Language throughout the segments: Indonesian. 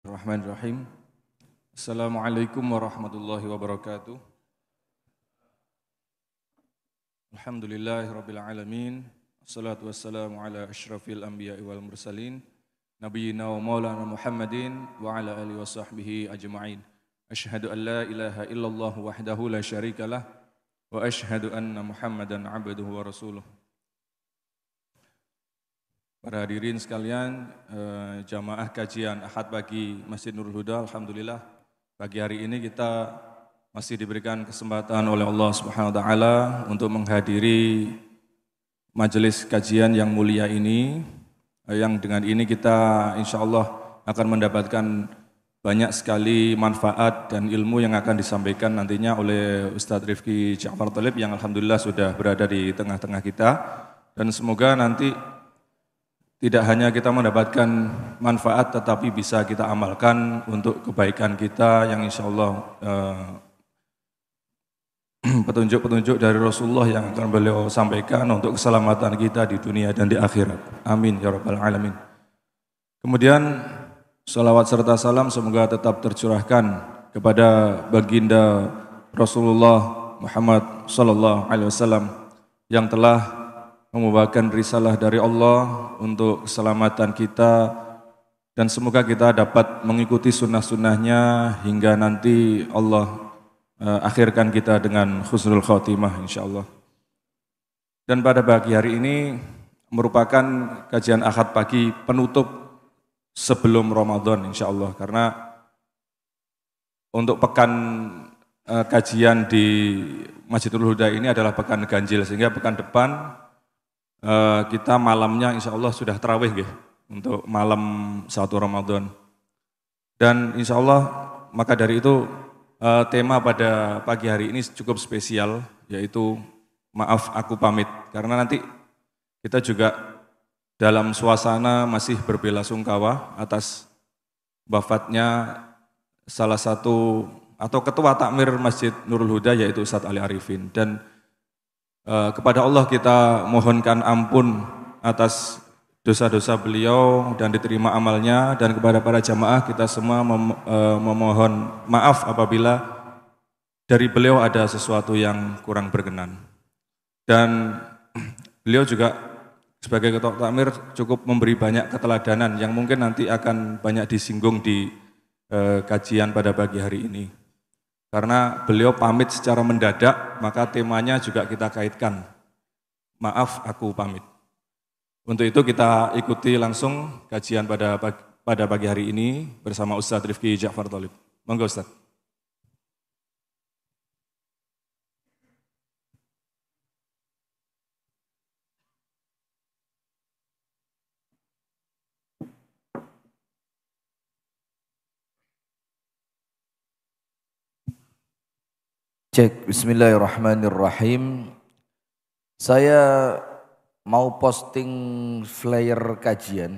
Bismillahirrahmanirrahim. Assalamualaikum warahmatullahi wabarakatuh. Alhamdulillahirabbil alamin. Assalatu wassalamu ala asyrafil anbiya'i wal mursalin nabiyyina wa maulana Muhammadin wa ala alihi wa sahbihi ajma'in. Asyhadu an la ilaha illallah wahdahu la syarikalah wa asyhadu anna Muhammadan abduhu wa rasuluh. Para hadirin sekalian, jamaah kajian Ahad pagi Masjid Nurul Huda, alhamdulillah pagi hari ini kita masih diberikan kesempatan oleh Allah Subhanahu wa taala untuk menghadiri majelis kajian yang mulia ini, yang dengan ini kita insyaallah akan mendapatkan banyak sekali manfaat dan ilmu yang akan disampaikan nantinya oleh Ustadz Rifki Ja'far Thalib yang alhamdulillah sudah berada di tengah-tengah kita, dan semoga nanti tidak hanya kita mendapatkan manfaat tetapi bisa kita amalkan untuk kebaikan kita yang insya Allah petunjuk-petunjuk dari Rasulullah yang akan beliau sampaikan untuk keselamatan kita di dunia dan di akhirat. Amin ya rabbal alamin. Kemudian salawat serta salam semoga tetap tercurahkan kepada baginda Rasulullah Muhammad sallallahu alaihi wasallam yang telah membawakan risalah dari Allah untuk keselamatan kita, dan semoga kita dapat mengikuti sunnah-sunnahnya hingga nanti Allah akhirkan kita dengan husnul khotimah insyaallah. Dan pada pagi hari ini merupakan kajian Ahad pagi penutup sebelum Ramadan insyaallah, karena untuk pekan kajian di Masjidul Huda ini adalah pekan ganjil, sehingga pekan depan kita malamnya insya Allah sudah tarawih untuk malam 1 Ramadan. Dan insya Allah maka dari itu tema pada pagi hari ini cukup spesial, yaitu maaf aku pamit. Karena nanti kita juga dalam suasana masih berbelasungkawa atas wafatnya salah satu atau ketua takmir Masjid Nurul Huda, yaitu Ustadz Ali Arifin. Dan kepada Allah kita mohonkan ampun atas dosa-dosa beliau dan diterima amalnya, dan kepada para jamaah kita semua memohon maaf apabila dari beliau ada sesuatu yang kurang berkenan. Dan beliau juga sebagai ketua takmir cukup memberi banyak keteladanan yang mungkin nanti akan banyak disinggung di kajian pada pagi hari ini. Karena beliau pamit secara mendadak, maka temanya juga kita kaitkan. Maaf, aku pamit. Untuk itu kita ikuti langsung kajian pada pagi hari ini bersama Ustadz Rifki Ja'far Thalib. Monggo Ustadz. Cek, bismillahirrahmanirrahim. Saya mau posting flyer kajian,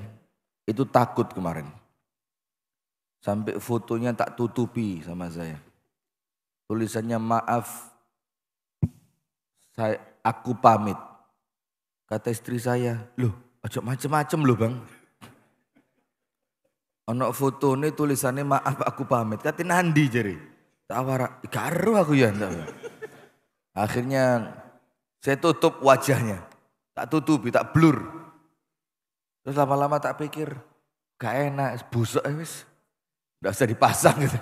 itu takut kemarin. Sampai fotonya tak tutupi sama saya. Tulisannya maaf, aku pamit. Kata istri saya, loh ojo macem-macem loh bang. Ono foto ini tulisannya maaf aku pamit. Kata nandi jari. Tak warak, karo aku ya. Akhirnya saya tutup wajahnya, tak tutupi, tak blur. Terus lama-lama tak pikir, gak enak, busuk wis, gak usah dipasang gitu.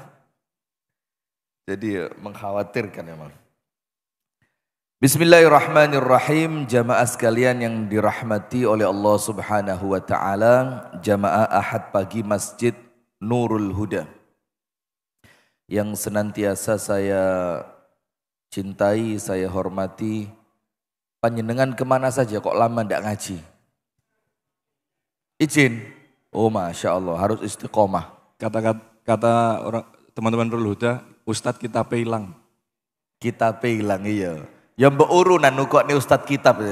Jadi mengkhawatirkan emang. Bismillahirrahmanirrahim, jamaah sekalian yang dirahmati oleh Allah Subhanahu wa taala, jamaah Ahad pagi Masjid Nurul Huda yang senantiasa saya cintai, saya hormati. Panjenengan kemana saja kok lama ndak ngaji? Izin? Oh Masya Allah, harus istiqomah. Kata orang teman-teman Nurul Huda, Ustadz kitab hilang. Kitab hilang, iya. Ya mbak urunan nukok nih Ustadz kitab.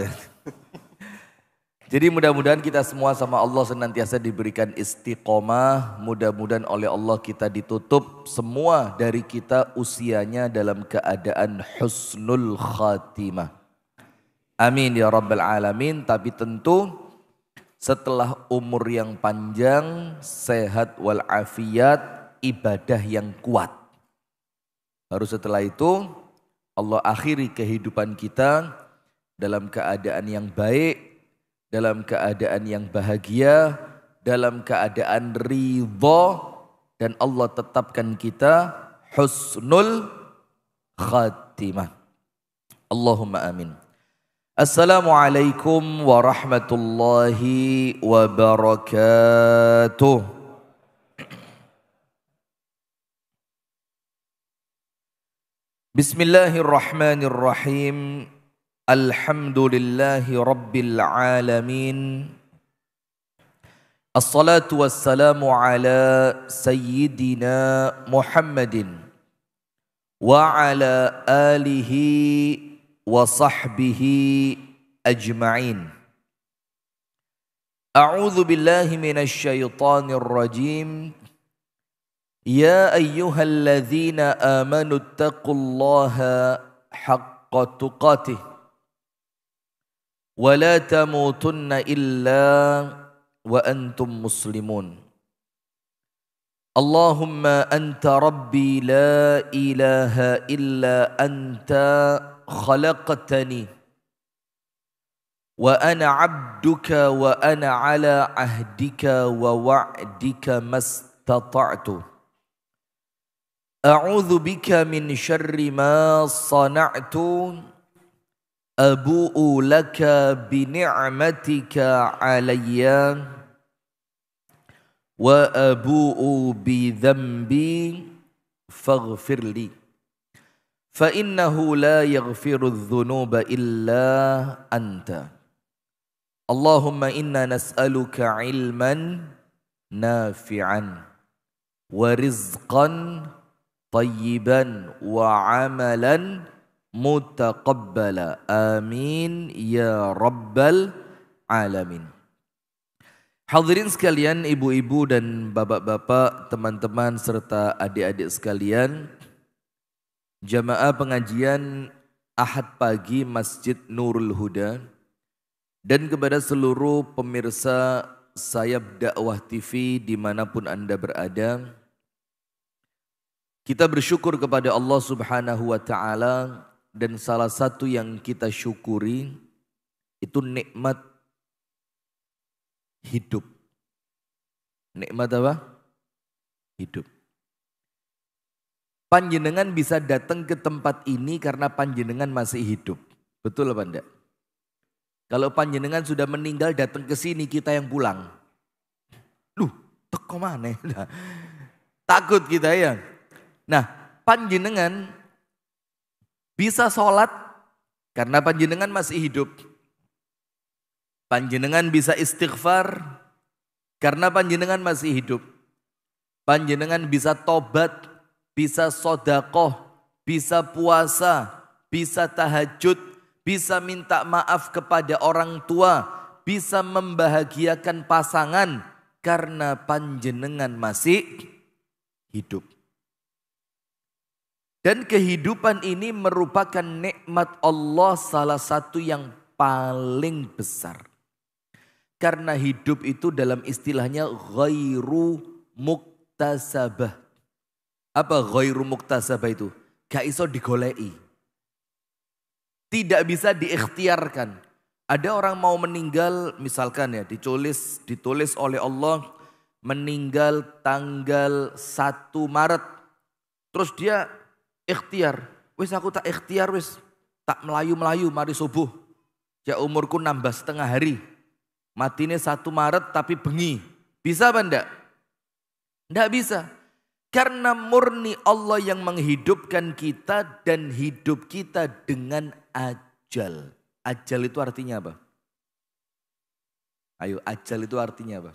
Jadi mudah-mudahan kita semua sama Allah senantiasa diberikan istiqomah. Mudah-mudahan oleh Allah kita ditutup semua dari kita usianya dalam keadaan husnul khatimah. Amin ya rabbal alamin. Tapi tentu setelah umur yang panjang, sehat walafiat, ibadah yang kuat. Baru setelah itu Allah akhiri kehidupan kita dalam keadaan yang baik, dalam keadaan yang bahagia, dalam keadaan ridha, dan Allah tetapkan kita husnul khatimah. Allahumma amin. Assalamualaikum warahmatullahi wabarakatuh. Bismillahirrahmanirrahim. Alhamdulillahi rabbil alamin. Assalatu wassalamu ala sayyidina Muhammadin wa ala alihi wa sahbihi ajma'in. A'udzu billahi minasy syaithanir rajim. Ya ayyuhalladzina amanu taqullaha haqqa tuqatih wa la tamutunna illa wa antum muslimun. Allahumma anta rabbi la ilaha illa anta khalaqtani wa ana abduka wa ana ala ahdika wa wa'dika mastata'tu. A'udzu bika min syarri ma sana'tu. Abu'u laka bi ni'matika alayya wa abu'u bi dhanbi faghfirli fa innahu la yaghfiru adh-dhunuba illa anta. Allahumma inna nas'aluka ilman nafi'an wa rizqan tayyiban wa amalan mutaqabbala. Amin ya rabbal alamin. Hadirin sekalian, ibu-ibu dan bapak-bapak, teman-teman serta adik-adik sekalian, jamaah pengajian Ahad pagi Masjid Nurul Huda, dan kepada seluruh pemirsa Sayap Dakwah TV dimanapun Anda berada, kita bersyukur kepada Allah Subhanahu wa Ta'ala, dan salah satu yang kita syukuri itu nikmat hidup. Nikmat apa? Hidup. Panjenengan bisa datang ke tempat ini karena panjenengan masih hidup. Betul apa enggak? Kalau panjenengan sudah meninggal datang ke sini, kita yang pulang. Loh, teko mana? Takut kita ya. Nah, panjenengan bisa sholat karena panjenengan masih hidup. Panjenengan bisa istighfar karena panjenengan masih hidup. Panjenengan bisa tobat, bisa sodakoh, bisa puasa, bisa tahajud, bisa minta maaf kepada orang tua, bisa membahagiakan pasangan karena panjenengan masih hidup. Dan kehidupan ini merupakan nikmat Allah salah satu yang paling besar. Karena hidup itu dalam istilahnya ghairu muktasabah. Apa ghairu muktasabah itu? Gak iso digolei. Tidak bisa diikhtiarkan. Ada orang mau meninggal misalkan ya ditulis oleh Allah meninggal tanggal 1 Maret. Terus dia ikhtiar. Wis aku tak ikhtiar wis. Tak melayu-melayu mari subuh. Ya umurku nambah setengah hari. Matine 1 Maret tapi bengi. Bisa apa enggak? Enggak bisa. Karena murni Allah yang menghidupkan kita dan hidup kita dengan ajal. Ajal itu artinya apa? Ayo, ajal itu artinya apa?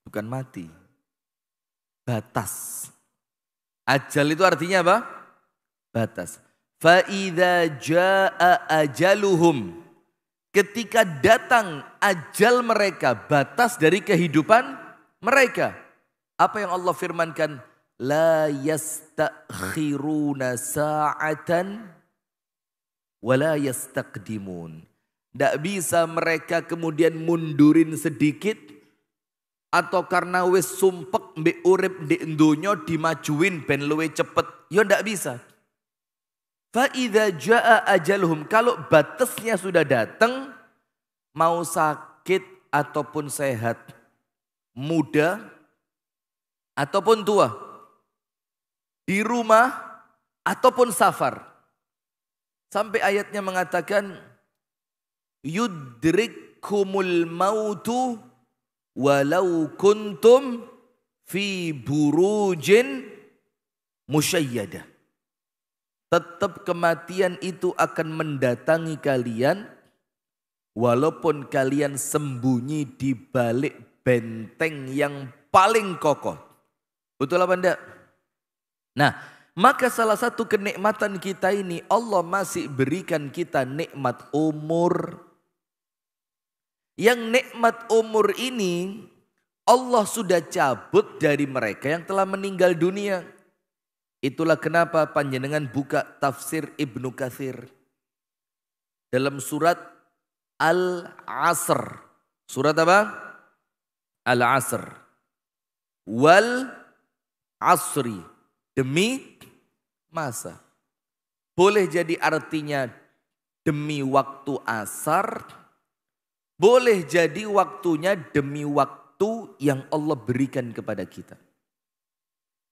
Bukan mati. Batas. Ajal itu artinya apa? Batas. Fa'idha ja'a ajaluhum. Ketika datang ajal mereka, batas dari kehidupan mereka. Apa yang Allah firmankan? La yastakhiruna sa'atan wa la yastaqdimun. Tidak bisa mereka kemudian mundurin sedikit. Atau karena wis sumpek mbek urip ndek donya dimajuin ben luwe cepet. Ya tidak bisa. Fa idza jaa ajaluhum, kalau batasnya sudah datang, mau sakit ataupun sehat, muda ataupun tua, di rumah ataupun safar. Sampai ayatnya mengatakan yudrikkumul mautu walau kuntum fi burujin musyayyadah. Tetap kematian itu akan mendatangi kalian walaupun kalian sembunyi di balik benteng yang paling kokoh. Betul apa enggak? Nah, maka salah satu kenikmatan kita ini, Allah masih berikan kita nikmat umur. Yang nikmat umur ini Allah sudah cabut dari mereka yang telah meninggal dunia. Itulah kenapa panjenengan buka tafsir Ibnu Katsir dalam surat Al-Asr. Surat apa? Al-Asr. Wal asri. Demi masa. Boleh jadi artinya demi waktu asar. Boleh jadi waktunya demi waktu yang Allah berikan kepada kita.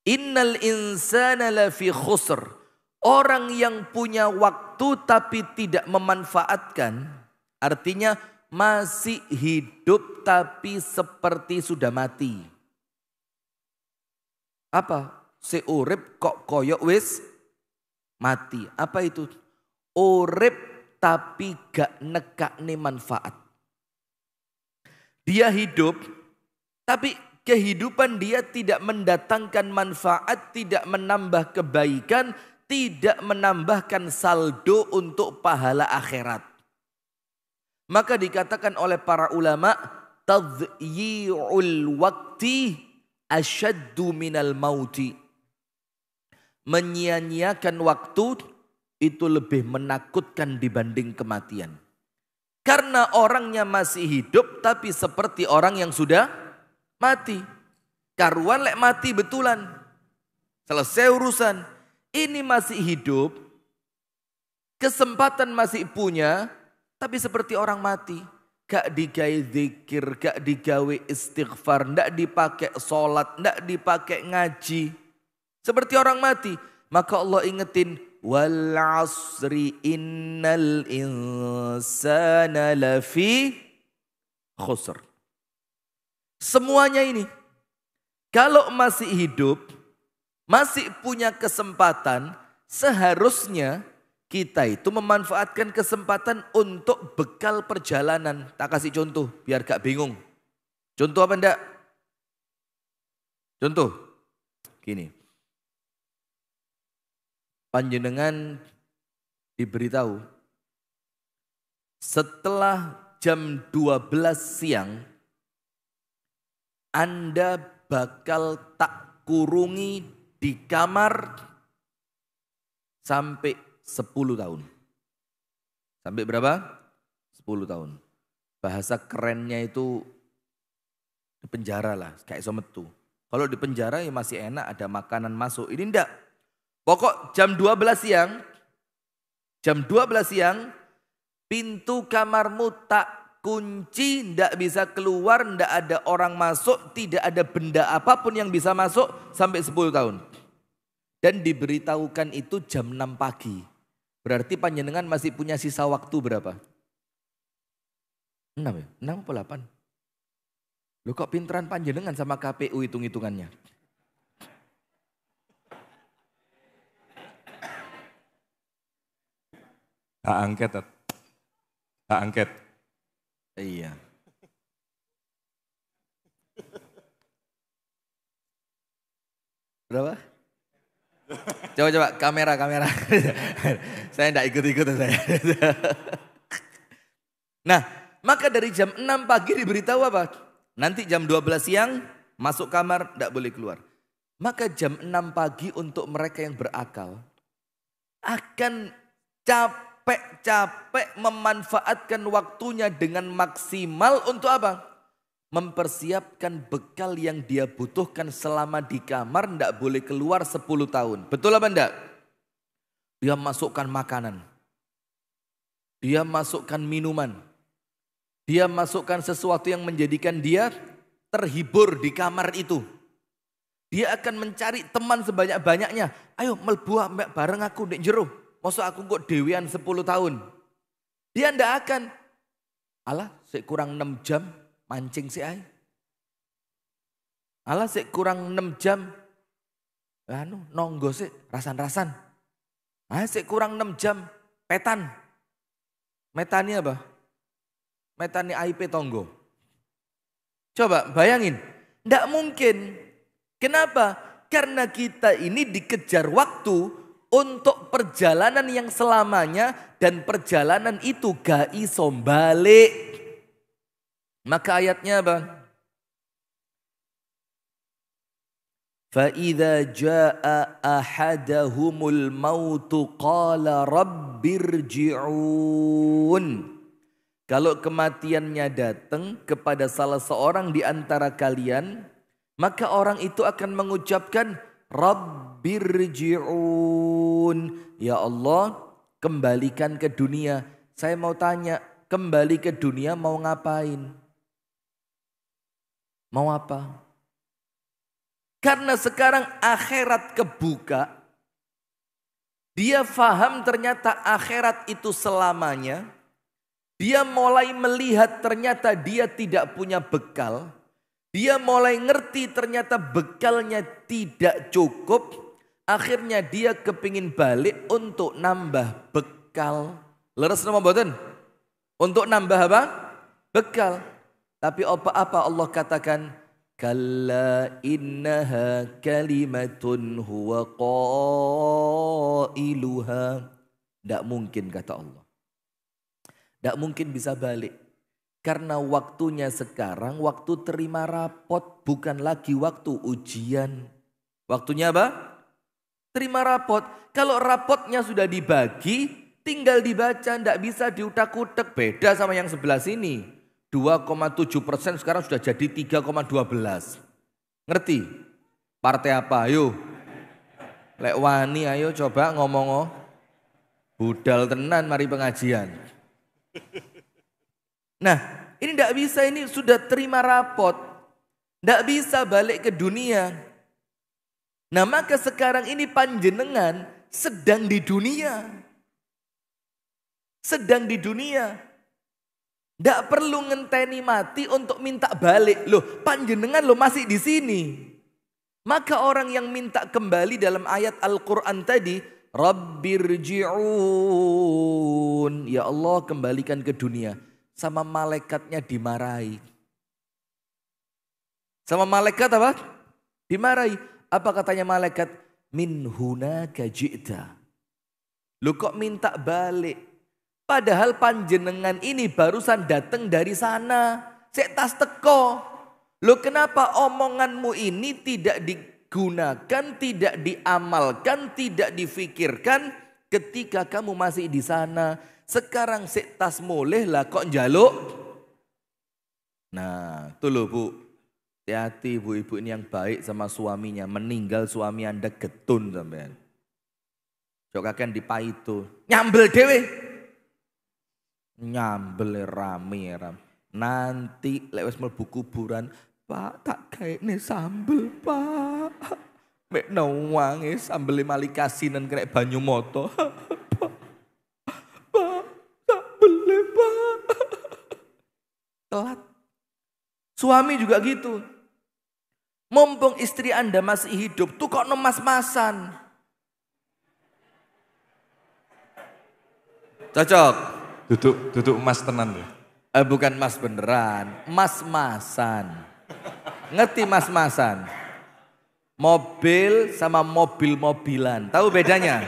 Innal insana lafi khusr. Orang yang punya waktu tapi tidak memanfaatkan. Artinya masih hidup tapi seperti sudah mati. Apa? Seurip kok koyok wis mati. Apa itu? Urip tapi gak nekakne manfaat. Dia hidup, tapi kehidupan dia tidak mendatangkan manfaat, tidak menambah kebaikan, tidak menambahkan saldo untuk pahala akhirat. Maka dikatakan oleh para ulama, tadyi'ul waqti asyaddu minal mauti. Menyia-nyiakan waktu itu lebih menakutkan dibanding kematian. Karena orangnya masih hidup tapi seperti orang yang sudah mati. Karuan lek mati betulan. Selesai urusan. Ini masih hidup. Kesempatan masih punya. Tapi seperti orang mati. Gak digawe zikir, gak digawe istighfar. Gak dipakai sholat, gak dipakai ngaji. Seperti orang mati. Maka Allah ingetin. Wal asri innal insana lafi khusr. Semuanya ini. Kalau masih hidup, masih punya kesempatan, seharusnya kita itu memanfaatkan kesempatan untuk bekal perjalanan. Tak kasih contoh biar gak bingung. Contoh apa enggak? Contoh. Gini. Panjenengan diberitahu setelah jam 12 siang Anda bakal tak kurungi di kamar sampai 10 tahun. Sampai berapa? 10 tahun. Bahasa kerennya itu di penjara lah, kayak sometu. Kalau di penjara ya masih enak, ada makanan masuk. Ini enggak. Pokok jam 12 siang, pintu kamarmu tak kunci, ndak bisa keluar, ndak ada orang masuk, tidak ada benda apapun yang bisa masuk sampai 10 tahun. Dan diberitahukan itu jam 6 pagi. Berarti panjenengan masih punya sisa waktu berapa? 6 ya? 6 atau 8? Loh kok pinteran panjenengan sama KPU hitung-hitungannya? Hak angket. Hak angket. Iya. Berapa? Coba kamera. Saya enggak ikut-ikut saya. Nah, maka dari jam 6 pagi diberitahu apa? Nanti jam 12 siang masuk kamar enggak boleh keluar. Maka jam 6 pagi untuk mereka yang berakal akan capek capek memanfaatkan waktunya dengan maksimal untuk apa? Mempersiapkan bekal yang dia butuhkan selama di kamar, tidak boleh keluar 10 tahun. Betul apa enggak? Dia masukkan makanan, dia masukkan minuman, dia masukkan sesuatu yang menjadikan dia terhibur di kamar itu. Dia akan mencari teman sebanyak-banyaknya. Ayo melbu bareng aku di jero. Maksud aku kok dewean 10 tahun. Dia ndak akan. Alah sik kurang 6 jam mancing si ai. Alah sik kurang 6 jam. Nonggo sik rasan-rasan. Sik kurang 6 jam petan. Metani apa? Metani IP tonggo. Coba bayangin. Ndak mungkin. Kenapa? Karena kita ini dikejar waktu untuk perjalanan yang selamanya dan perjalanan itu gak iso balik. Maka ayatnya apa? فَإِذَا جَاءَ أَحَدَهُمُ الْمَوْتُ قَالَ رَبِّ ارْجِعُونِ. Kalau kematiannya datang kepada salah seorang di antara kalian, maka orang itu akan mengucapkan Rabbirji'un. Ya Allah, kembalikan ke dunia. Saya mau tanya, kembali ke dunia mau ngapain? Mau apa? Karena sekarang akhirat kebuka. Dia faham ternyata akhirat itu selamanya. Dia mulai melihat ternyata dia tidak punya bekal. Dia mulai ngerti ternyata bekalnya tidak cukup. Akhirnya dia kepingin balik untuk nambah bekal. Leres nama boten? Untuk nambah apa? Bekal. Tapi apa Allah katakan? Kalla innaha kalimatun huwa qailuha. Tidak mungkin kata Allah. Tidak mungkin bisa balik. Karena waktunya sekarang waktu terima rapot, bukan lagi waktu ujian. Waktunya apa? Terima rapot. Kalau rapotnya sudah dibagi, tinggal dibaca, tidak bisa diutak-utak. Beda sama yang sebelah sini. 2,7% sekarang sudah jadi 3,12. Ngerti? Partai apa? Ayo. Lek wani ayo coba ngomong. Budal tenan mari pengajian. Nah, ini tidak bisa, ini sudah terima rapot. Tidak bisa balik ke dunia. Nah, maka sekarang ini panjenengan sedang di dunia. Sedang di dunia. Tidak perlu ngenteni mati untuk minta balik. Loh, panjenengan lo masih di sini. Maka orang yang minta kembali dalam ayat Al-Quran tadi, Rabbirji'un. Ya Allah, kembalikan ke dunia. Sama malaikatnya dimarahi. Sama malaikat apa? Dimarahi. Apa katanya malaikat? Min hunaka ji'ta. Lu kok minta balik? Padahal panjenengan ini barusan datang dari sana. Sek tas teko. Lu kenapa omonganmu ini tidak digunakan, tidak diamalkan, tidak difikirkan ketika kamu masih di sana? Sekarang sik tas moleh lah kok njaluk. Nah, tuh loh Bu. Hati-hati ibu-ibu ini yang baik sama suaminya. Meninggal suami Anda getun sampean. Coba kan dipaitu. Nyambel dewe. Nyambel rame. Nanti lewat mlebu kuburan. Pak tak kayak nih sambel Pak. Mek nawange sambel malikasinan kena banyu moto. Telat. Suami juga gitu. Mumpung istri Anda masih hidup, tuh kok nemas-masan. Cocok. Duduk emas tenan ya. Bukan emas beneran, mas-masan. Ngerti mas-masan? Mobil sama mobil-mobilan. Tahu bedanya?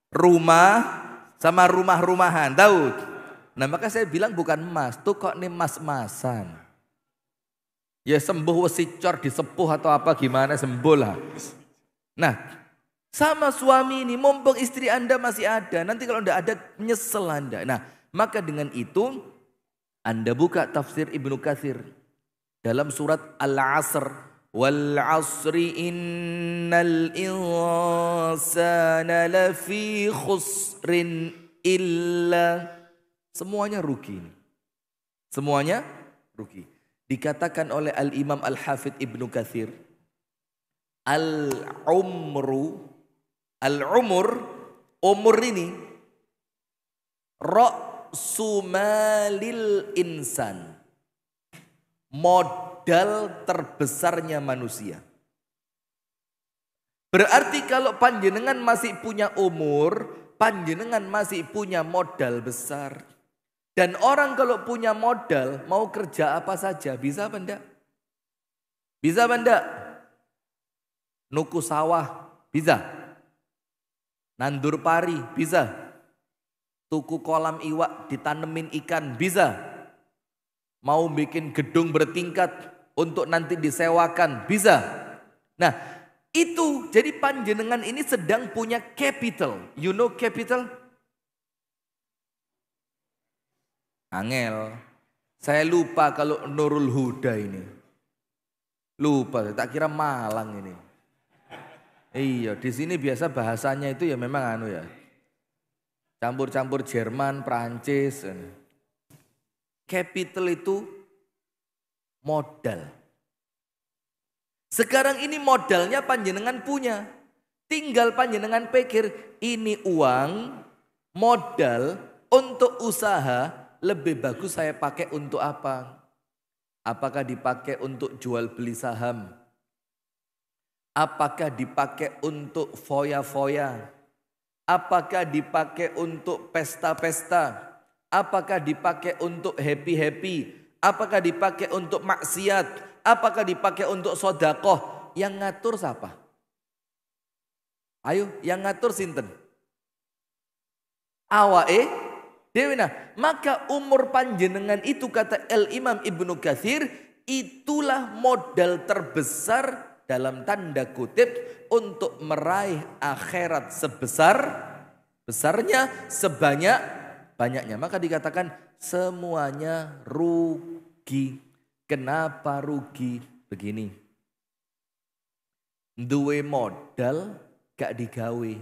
Rumah sama rumah-rumahan. Tahu? Nah maka saya bilang bukan emas, tuh kok nih mas-masan. Ya sembuh wesi cor disepuh atau apa gimana sembuh lah. Nah Sama suami ini, mumpung istri Anda masih ada. Nanti kalau tidak ada, menyesal Anda. Nah, maka dengan itu, Anda buka tafsir Ibnu Katsir dalam surat Al-Asr. Wal asri innal insana lafi khusrin illa. Semuanya rugi. Semuanya rugi. Dikatakan oleh Al-Imam Al-Hafidh Ibnu Katsir. Umur ini ra'su malil insan, modal terbesarnya manusia. Berarti kalau panjenengan masih punya umur, panjenengan masih punya modal besar. Dan orang kalau punya modal mau kerja apa saja, bisa apa enggak? Bisa apa enggak? Nuku sawah, bisa. Nandur pari, bisa. Tuku kolam iwak, ditanemin ikan, bisa. Mau bikin gedung bertingkat untuk nanti disewakan, bisa. Nah, itu jadi panjenengan ini sedang punya capital. You know capital? Angel. Saya lupa kalau Nurul Huda ini. Lupa, tak kira Malang ini. Iya, di sini biasa bahasanya itu ya memang campur-campur Jerman, Prancis. Capital itu modal. Sekarang ini modalnya panjenengan punya. Tinggal panjenengan pikir ini uang modal untuk usaha lebih bagus saya pakai untuk apa? Apakah dipakai untuk jual beli saham? Apakah dipakai untuk foya-foya? Apakah dipakai untuk pesta-pesta? Apakah dipakai untuk happy-happy? Apakah dipakai untuk maksiat? Apakah dipakai untuk sodakoh? Yang ngatur siapa? Ayo, yang ngatur sinten? Awake dewe. Nah, maka umur panjenengan itu kata Imam Ibnu Katsir, itulah modal terbesar dalam tanda kutip untuk meraih akhirat sebesarnya, sebanyak-banyaknya. Maka dikatakan semuanya rugi. Kenapa rugi? Begini. Duwe modal gak digawe.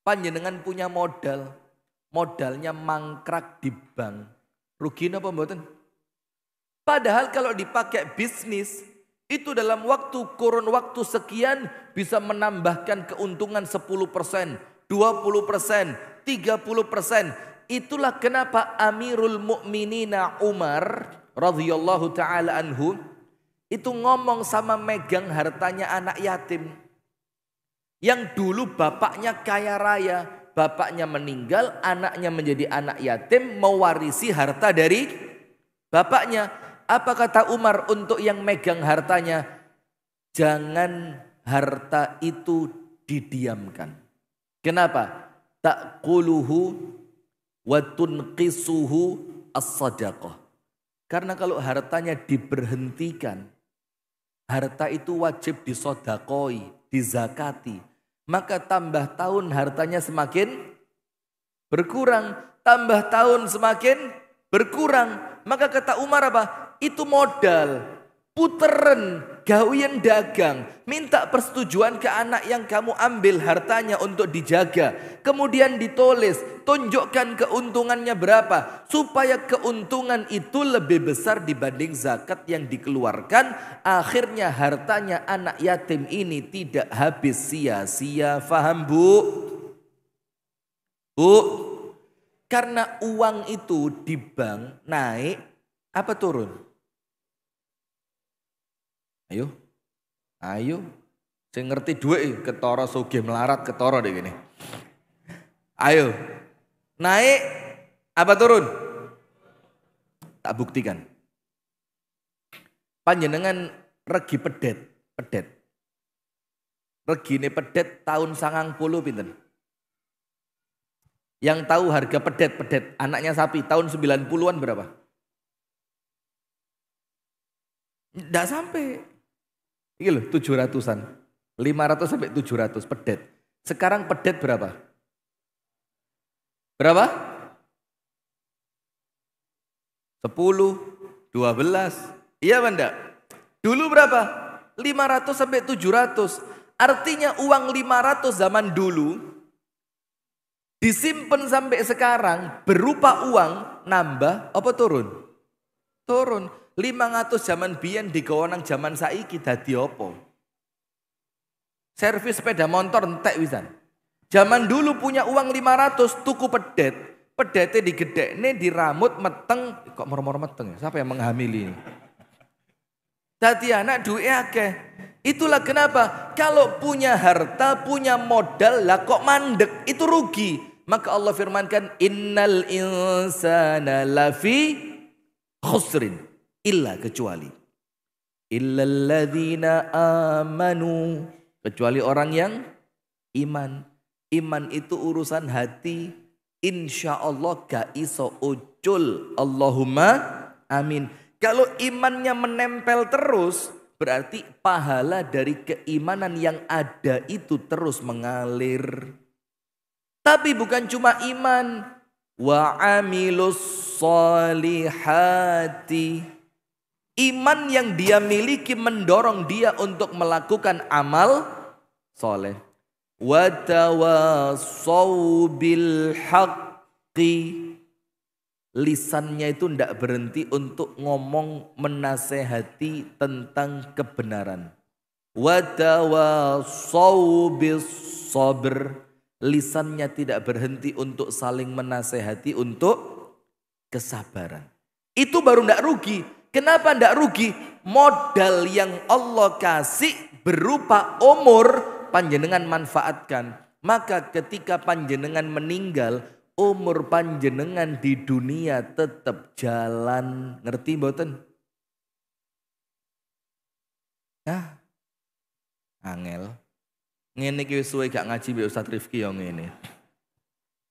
Panjenengan punya modal. Modalnya mangkrak di bank. Rugi napa mboten? Padahal kalau dipakai bisnis, itu dalam kurun waktu sekian bisa menambahkan keuntungan 10%, 20%, 30%. Itulah kenapa Amirul Mukminina Umar radhiyallahu taala anhu itu ngomong sama megang hartanya anak yatim. Yang dulu bapaknya kaya raya, bapaknya meninggal, anaknya menjadi anak yatim, mewarisi harta dari bapaknya. Apa kata Umar untuk yang megang hartanya? Jangan harta itu didiamkan. Kenapa? Taquluhu wa tunqisuhu as-sadaqah. Karena kalau hartanya diberhentikan, harta itu wajib disodakoi, dizakati. Maka tambah tahun hartanya semakin berkurang, tambah tahun semakin berkurang. Maka kata Umar apa? Itu modal, puteran, gawian dagang. Minta persetujuan ke anak yang kamu ambil hartanya untuk dijaga. Kemudian ditulis, tunjukkan keuntungannya berapa. Supaya keuntungan itu lebih besar dibanding zakat yang dikeluarkan. Akhirnya hartanya anak yatim ini tidak habis sia-sia. Faham bu? Bu? Karena uang itu di bank naik apa turun? Ayo. Saya ngerti duit ketara sugih melarat ketara deh gini. Ayo. Naik apa turun? Tak buktikan. Panjenengan regi pedet. Regine pedet tahun 90 pinten? Yang tahu harga pedet anaknya sapi tahun 90-an berapa? Tidak sampai. Ini loh 700-an, 500 sampai 700 pedet. Sekarang pedet berapa? Berapa? 10, 12. Iya apa enggak? Dulu berapa? 500 sampai 700. Artinya uang 500 zaman dulu disimpan sampai sekarang berupa uang nambah apa turun? Turun. 500 zaman biyen digawanang zaman saiki dadi apa? Servis sepeda motor entek wisan. Zaman dulu punya uang 500 tuku pedet. Pedetnya digedekne diramut meteng. Kok moro-moro meteng ya? Siapa yang menghamili ini? Dadi anak duwe akeh. Itulah kenapa kalau punya harta, punya modal lah kok mandek, itu rugi. Maka Allah firmankan innal insana lafi khusrin illa kecuali illalladzina amanu, kecuali orang yang iman. Iman itu urusan hati. Insya Allah gak iso ucul. Allahumma amin. Kalau imannya menempel terus, berarti pahala dari keimanan yang ada itu terus mengalir. Tapi bukan cuma iman. Wa amilus solihati. Iman yang dia miliki mendorong dia untuk melakukan amal soleh. Wa tawassaw bil haqqi. Lisannya itu tidak berhenti untuk ngomong menasehati tentang kebenaran. Wa tawassaw bis sabr. Lisannya tidak berhenti untuk saling menasehati untuk kesabaran. Itu baru tidak rugi. Kenapa tidak rugi? Modal yang Allah kasih berupa umur panjenengan manfaatkan. Maka ketika panjenengan meninggal, umur panjenengan di dunia tetap jalan. Ngerti mboten? Nah, angel. Ngene iki wis suwe gak ngaji mbek Ustaz Rifki yo ngene.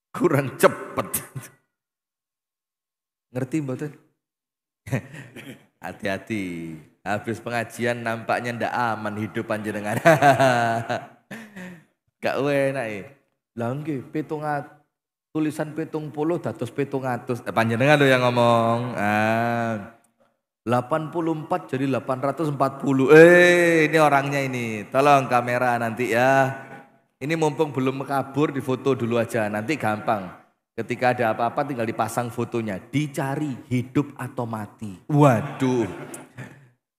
Kurang cepet. Ngerti mboten? Hati-hati. Habis pengajian nampaknya ndak aman hidup panjenengan. Gak enak e. Lah nggih tulisan 70 dados 700. Panjenengan lho yang ngomong. 84 jadi 840. Ini orangnya ini. Tolong kamera nanti ya. Ini mumpung belum kabur difoto dulu aja. Nanti gampang. Ketika ada apa-apa tinggal dipasang fotonya. Dicari hidup atau mati. Waduh.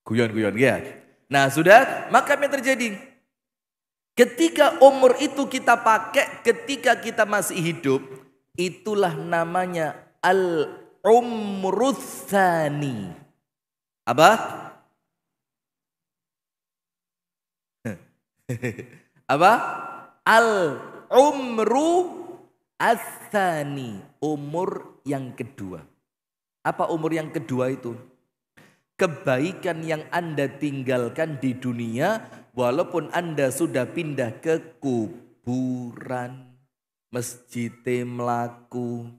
Guyon-guyon ya. Nah sudah, maka apa yang terjadi? Ketika umur itu kita pakai ketika kita masih hidup, itulah namanya al-umrutsani. Apa? Apa? Al-umru ats-tsani, umur yang kedua. Apa umur yang kedua itu? Kebaikan yang Anda tinggalkan di dunia walaupun Anda sudah pindah ke kuburan, masjid melaku,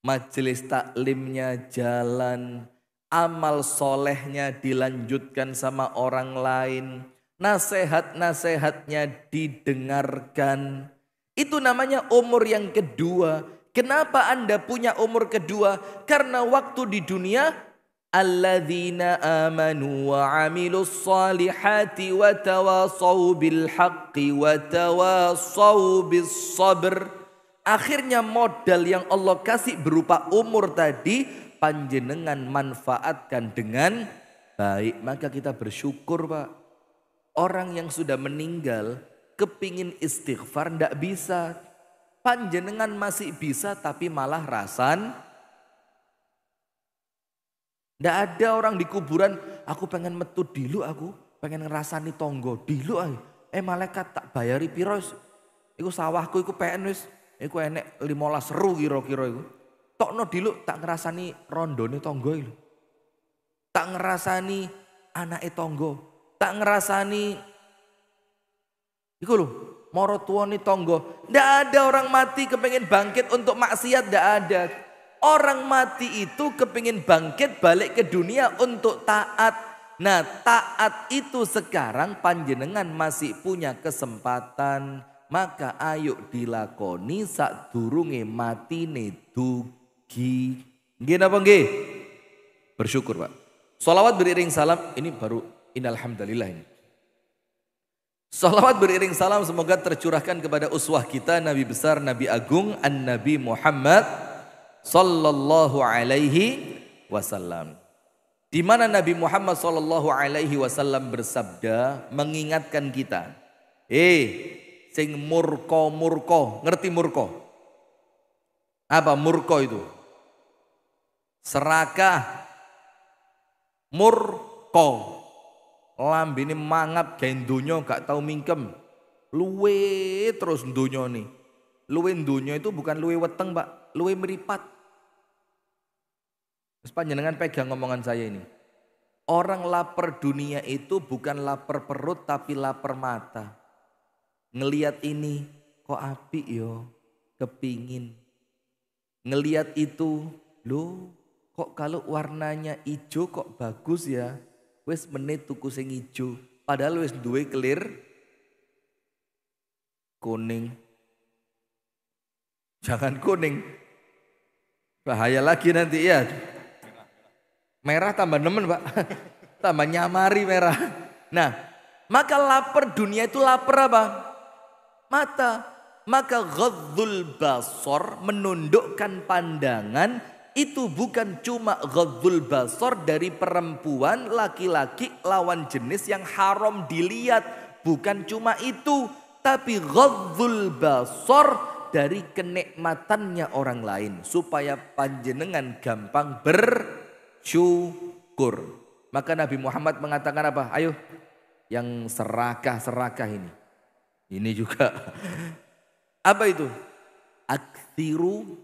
majelis taklimnya jalan, amal solehnya dilanjutkan sama orang lain, nasihat-nasihatnya didengarkan. Itu namanya umur yang kedua. Kenapa Anda punya umur kedua? Karena waktu di dunia alladzina amanu wa amilus salihati wa tawasaw bil haqqi wa tawasaw bis sabr. Akhirnya modal yang Allah kasih berupa umur tadi panjenengan manfaatkan dengan baik. Maka kita bersyukur Pak. Orang yang sudah meninggal kepingin istighfar ndak bisa. Panjenengan masih bisa tapi malah rasan. Ndak ada orang di kuburan, aku pengen metu dilu, aku pengen ngerasani tonggo dilu ae. Malaikat tak bayari piro wis. Iku sawahku iku PN wis. Iku enek 15 seru kira-kira iku. Tokno dilu tak ngerasani rondone tonggo iku. Tak ngerasani anake tonggo. Tak ngerasani iku lho, moro tuane tonggo. Ndak ada orang mati kepengen bangkit untuk maksiat, ndak ada. Orang mati itu kepingin bangkit balik ke dunia untuk taat. Nah, taat itu sekarang panjenengan masih punya kesempatan, maka ayo dilakoni sadurunge matine dugi. Nggih napa nggih? Bersyukur, Pak. Sholawat beriring salam, ini baru innalhamdulillah ini. Sholawat beriring salam semoga tercurahkan kepada uswah kita, Nabi besar, Nabi agung, An-Nabi Muhammad sallallahu alaihi wasallam. Di mana Nabi Muhammad sallallahu alaihi wasallam bersabda mengingatkan kita, sing murko, ngerti murko? Apa murko itu? Serakah, murko, lambene mangap gawe donya gak tau mingkem, luwe terus donya nih. Luwe donya itu bukan luwe weteng, Pak, luwe meripat. Terus panjenengan pegang ngomongan saya ini. Orang lapar dunia itu bukan lapar perut tapi lapar mata. Ngeliat ini kok apik yo, kepingin. Ngeliat itu, loh kok kalau warnanya hijau kok bagus ya. Wes menit tuku sing hijau. Padahal wes duwe kelir kuning. Jangan kuning. Bahaya lagi nanti ya. Merah tambah nemen, Pak. Tambah nyamari merah. Nah, maka lapar dunia itu lapar apa? Mata. Maka ghadzul basar, menundukkan pandangan, itu bukan cuma ghadzul basar dari perempuan, laki-laki lawan jenis yang haram dilihat. Bukan cuma itu, tapi ghadzul basar dari kenikmatannya orang lain. Supaya panjenengan gampang syukur. Maka Nabi Muhammad mengatakan apa? Ayo yang serakah-serakah ini. Ini juga. Apa itu? Aktsiru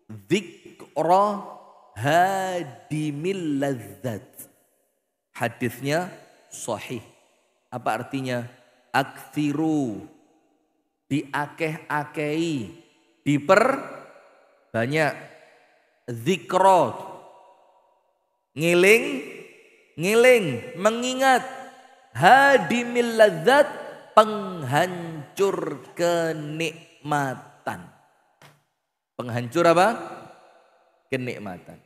dzikra hadimil ladzat. Hadisnya sahih. Apa artinya? Aktsiru, diakeh-akehi, diperbanyak. Dzikra, ngiling, mengingat. Hadimil ladzat, penghancur kenikmatan. Penghancur apa? Kenikmatan.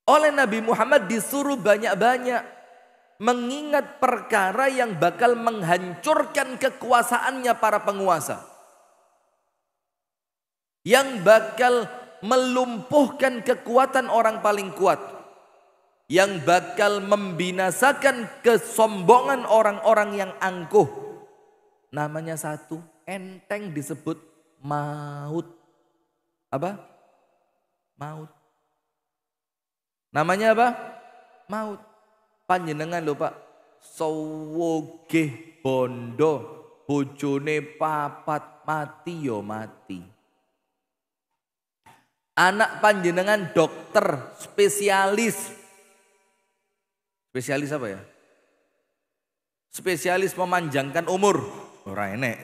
Oleh Nabi Muhammad disuruh banyak-banyak mengingat perkara yang bakal menghancurkan kekuasaannya para penguasa. Yang bakal melumpuhkan kekuatan orang paling kuat. Yang bakal membinasakan kesombongan orang-orang yang angkuh. Namanya satu, enteng disebut maut. Apa? Maut. Namanya apa? Maut. Panjenengan lho Pak, sowogeh bondo, bojone papat, mati yo mati. Anak panjenengan dokter, spesialis. Spesialis apa ya? Spesialis memanjangkan umur. Ora enek.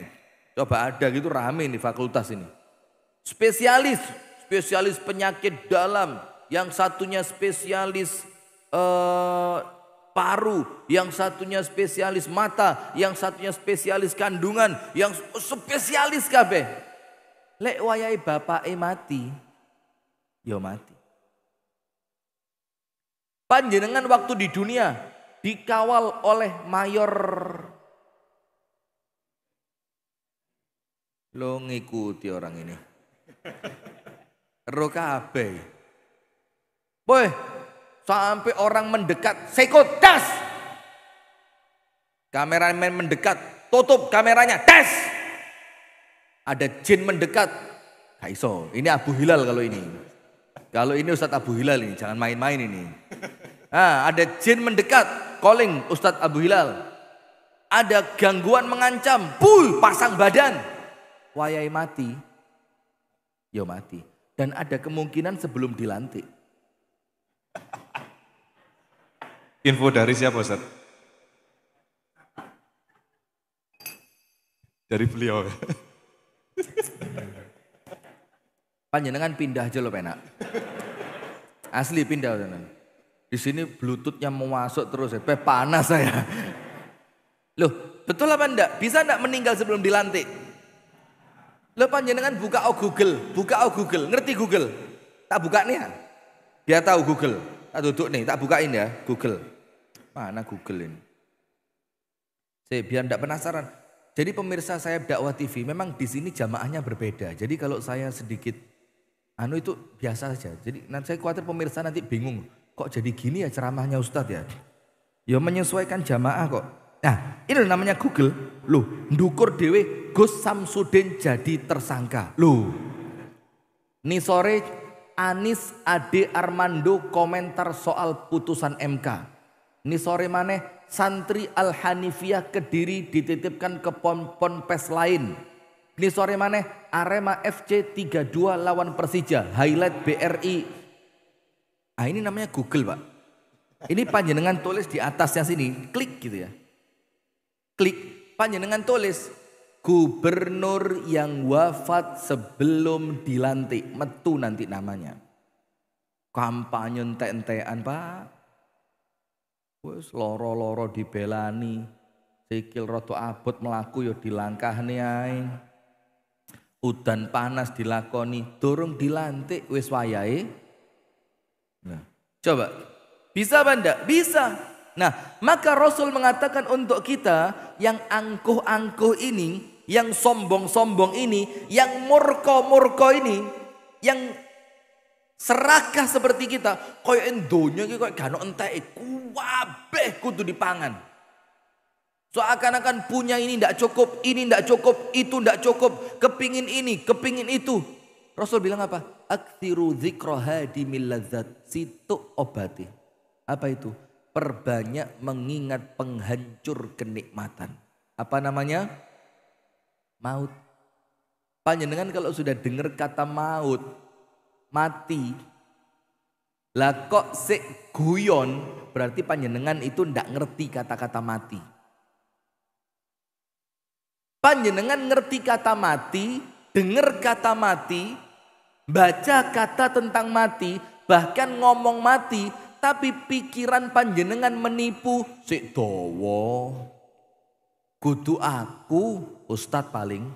Coba ada gitu rame di fakultas ini. Spesialis penyakit dalam. Yang satunya spesialis paru. Yang satunya spesialis mata. Yang satunya spesialis kandungan. Yang spesialis kabeh. Lek wayahe bapake mati. Ya mati. Panjenengan waktu di dunia dikawal oleh mayor. Lo ngikuti orang ini. Ro kabeh. Boy, sampai orang mendekat, sekot, das. Kameramen mendekat, tutup kameranya, das. Ada jin mendekat. Kaiso, ini Abu Hilal kalau ini. Kalau ini Ustadz Abu Hilal ini, jangan main-main ini. Nah, ada jin mendekat, calling Ustadz Abu Hilal. Ada gangguan mengancam, pasang badan. Wayai mati, ya mati. Dan ada kemungkinan sebelum dilantik. Info dari siapa Ustadz? Dari beliau. Panjenengan pindah aja lo penak. Asli pindah tenan. Di sini bluetoothnya mau masuk terus ya. Panas saya. Loh, betul apa enggak? Bisa enggak meninggal sebelum dilantik? Loh panjenengan buka Google. Ngerti Google? Tak buka nih ya. Biar tahu Google. Tak duduk nih, tak bukain ya Google. Mana Google ini? Saya biar enggak penasaran. Jadi pemirsa saya dakwah TV, memang di sini jamaahnya berbeda. Jadi kalau saya sedikit itu biasa saja. Jadi nanti saya khawatir pemirsa nanti bingung. Kok jadi gini ya ceramahnya Ustadz ya? Ya menyesuaikan jamaah kok. Nah ini namanya Google. Loh, ndukur dewe Gus Samsudin jadi tersangka. Loh, ini sore Anis Ade Armando komentar soal putusan MK. Ini sore maneh santri Al-Hanifiyah Kediri dititipkan ke ponpes lain. Ini sore maneh Arema FC 3-2 lawan Persija. Highlight BRI. Ini namanya Google Pak. Ini panjenengan tulis di atasnya sini. Klik gitu ya. Klik. Panjenengan tulis. Gubernur yang wafat sebelum dilantik. Metu nanti namanya. Kampanye entek-entekan Pak. Wes loro-loro dibelani, sikil rada abot melaku ya dilangkahne ae. Udan panas dilakoni, durung dilantik wis wayahe. Nah, coba bisa apa enggak? Bisa. Nah, maka Rasul mengatakan untuk kita yang angkuh-angkuh ini, yang sombong-sombong ini, yang murko-murko ini, yang serakah seperti kita, koyo endonya iki koyo gano enteke kabeh kudu dipangan. Seakan-akan punya ini ndak cukup, ini ndak cukup, itu ndak cukup, kepingin ini, kepingin itu. Rasul bilang apa? Aktsiru dzikra hadimil ladzat, situ obati. Apa itu? Perbanyak mengingat penghancur kenikmatan. Apa namanya? Maut. Panjenengan kalau sudah dengar kata maut, mati, lah kok sik guyon, berarti panjenengan itu ndak ngerti kata-kata mati. Panjenengan ngerti kata mati, dengar kata mati, baca kata tentang mati, bahkan ngomong mati, tapi pikiran panjenengan menipu, sik dawa. Kudu aku ustad paling.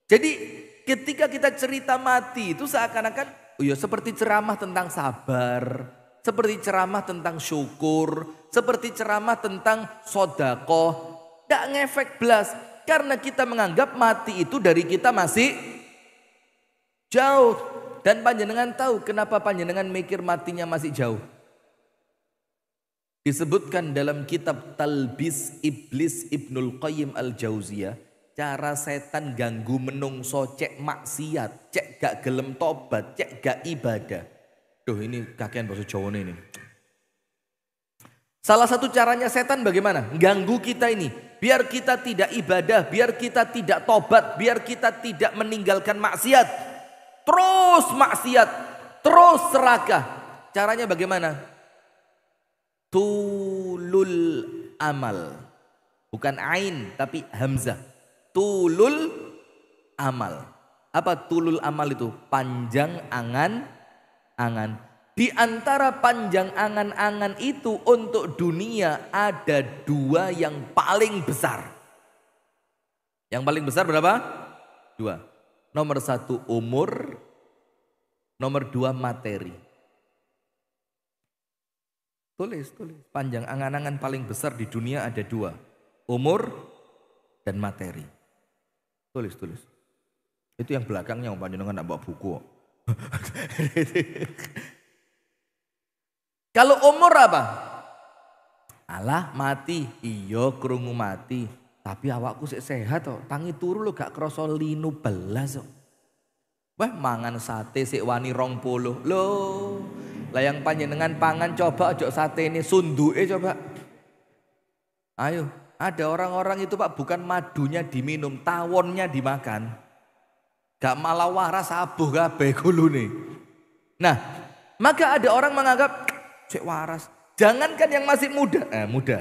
Jadi ketika kita cerita mati itu seakan-akan seperti ceramah tentang sabar, seperti ceramah tentang syukur, seperti ceramah tentang sodakoh. Tidak ngefek belas karena kita menganggap mati itu dari kita masih jauh. Dan panjenengan tahu kenapa panjenengan mikir matinya masih jauh. Disebutkan dalam kitab Talbis Iblis Ibnul Qayyim Al-Jauziyah. Cara setan ganggu menungso cek maksiat, cek gak gelem tobat, cek gak ibadah. Duh ini kakean bahasa Jawa ini. Salah satu caranya setan bagaimana? Ganggu kita ini. Biar kita tidak ibadah, biar kita tidak tobat, biar kita tidak meninggalkan maksiat. Terus maksiat, terus serakah. Caranya bagaimana? Tulul amal. Bukan ain tapi hamzah. Tulul amal. Apa tulul amal itu? Panjang angan-angan. Di antara panjang angan-angan itu untuk dunia ada dua yang paling besar. Yang paling besar berapa? Dua. Nomor satu umur. Nomor dua materi. Tulis. Panjang angan-angan paling besar di dunia ada dua. Umur dan materi. Tulis. Itu yang belakangnya panjenengan nak bawa buku. Kalau umur apa? Alah mati. Iya krungu mati. Tapi awakku sik sehat kok. Tangi turu lo gak krasa linu belas kok. Wah mangan sate sik wani 20. Loh. Lah yang panjenengan pangan coba ojo sate ini sunduke coba. Ayo. Ada orang-orang itu Pak bukan madunya diminum, tawonnya dimakan. Gak malah waras abuh kabeh gulune. Nah, maka ada orang menganggap cek waras. Jangankan yang masih muda. Muda.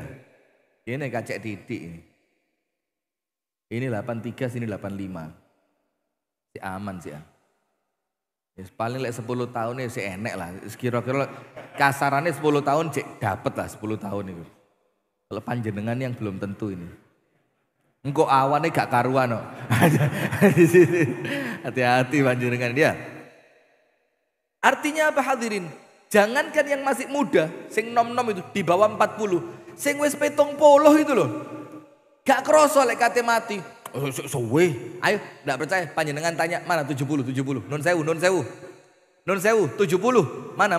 Ini kacek titik ini. Ini 83, sini 85. Si aman sih ya. Paling lek 10 tahun ya sih enek lah. Kira-kira kasarannya 10 tahun cek dapet lah 10 tahun itu. Kalau panjenengan yang belum tentu ini. Engkau awannya gak karuan no. Hati-hati panjenengan dia. Artinya apa hadirin? Jangankan yang masih muda, sing nom-nom itu di bawah 40, sing wis 70 itu loh. Gak kroso lek kate mati. Suwe. Ayo, enggak percaya panjenengan tanya mana 70. Nun sewu. Nun sewu 70. Mana?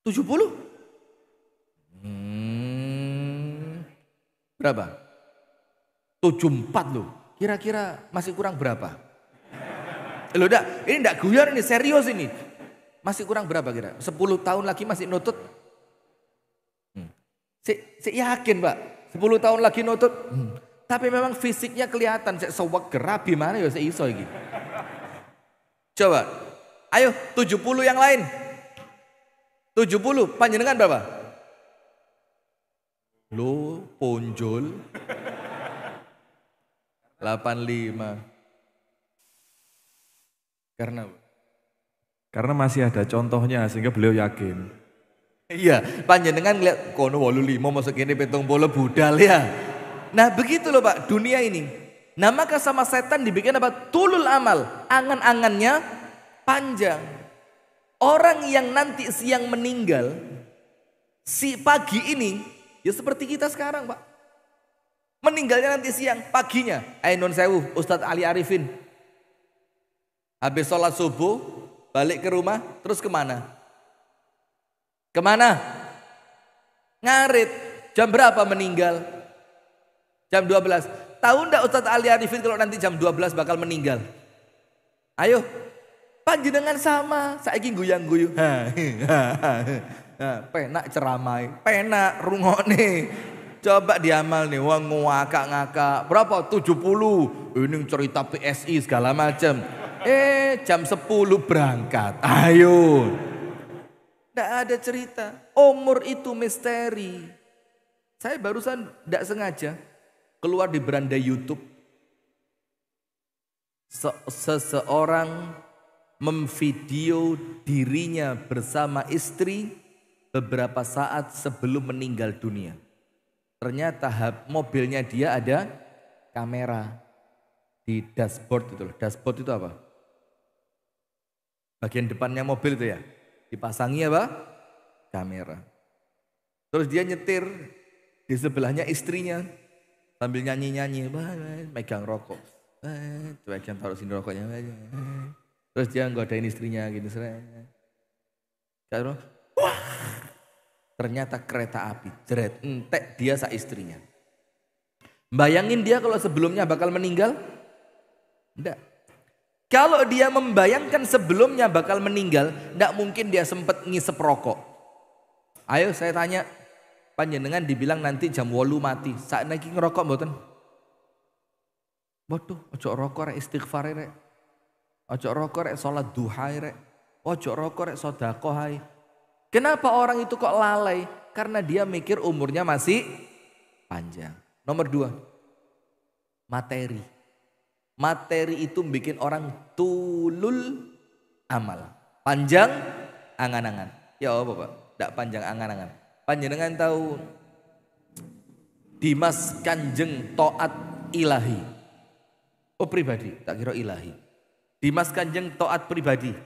70? Berapa? 74 loh. Kira-kira masih kurang berapa? Loh ini enggak guyon ini, serius ini. Masih kurang berapa kira? 10 tahun lagi masih nutut? Saya yakin Pak, 10 tahun lagi nutut. Tapi memang fisiknya kelihatan, saya sewak gerabi mana ya saya iso iki. Coba, ayo 70 yang lain. 70, panjenengan berapa? Lo ponjol. 85. Karena masih ada contohnya sehingga beliau yakin. Iya, panjenengan lihat kono 85 masuk ini 70 budal ya. Nah begitu loh Pak dunia ini. Nah maka sama setan dibikin apa? Tulul amal, angan-angannya panjang. Orang yang nanti siang meninggal, si pagi ini ya seperti kita sekarang Pak. Meninggalnya nanti siang, paginya. Nun sewu, Ustadz Ali Arifin. Habis sholat subuh, balik ke rumah, terus kemana? Kemana? Ngarit. Jam berapa meninggal? Jam 12. Tahu enggak Ustadz Ali Arifin kalau nanti jam 12 bakal meninggal? Ayo. Panjenengan sama. Saiki guyang-guyu. Penak ceramai. Penak rungokne. Coba diamal nih. Wah ngakak-ngakak. Berapa? 70. Ini cerita PSI segala macam. Jam 10 berangkat. Ayo. Tidak ada cerita. Umur itu misteri. Saya barusan tidak sengaja keluar di beranda YouTube. Seseorang memvideo dirinya bersama istri beberapa saat sebelum meninggal dunia. Ternyata mobilnya dia ada kamera di dashboard itu. Dashboard itu apa? Bagian depannya mobil itu ya. Dipasangi apa? Kamera. Terus dia nyetir. Di sebelahnya istrinya. Sambil nyanyi-nyanyi. Megang rokok. Coba taruh sini rokoknya. Terus dia nggodain istrinya gini. Wah. Ternyata kereta api. Jeret. Entek dia sa istrinya. Bayangin dia kalau sebelumnya bakal meninggal? Enggak. Kalau dia membayangkan sebelumnya bakal meninggal, tidak mungkin dia sempat ngisep rokok. Ayo saya tanya, panjenengan dibilang nanti jam 8 mati, saat lagi ngerokok mboten? Waduh, ojo rokok rek istighfar rek. Ojo rokok rek salat duha rek. Ojo rokok rek sedekah hai. Kenapa orang itu kok lalai? Karena dia mikir umurnya masih panjang. Nomor 2, materi. Materi itu bikin orang tulul amal. Panjang angan-angan. Ya apa Pak? Tidak panjang angan-angan. Panjenengan tahu Dimas Kanjeng Toat Ilahi. Oh pribadi, tak kira ilahi. Dimas Kanjeng Toat pribadi.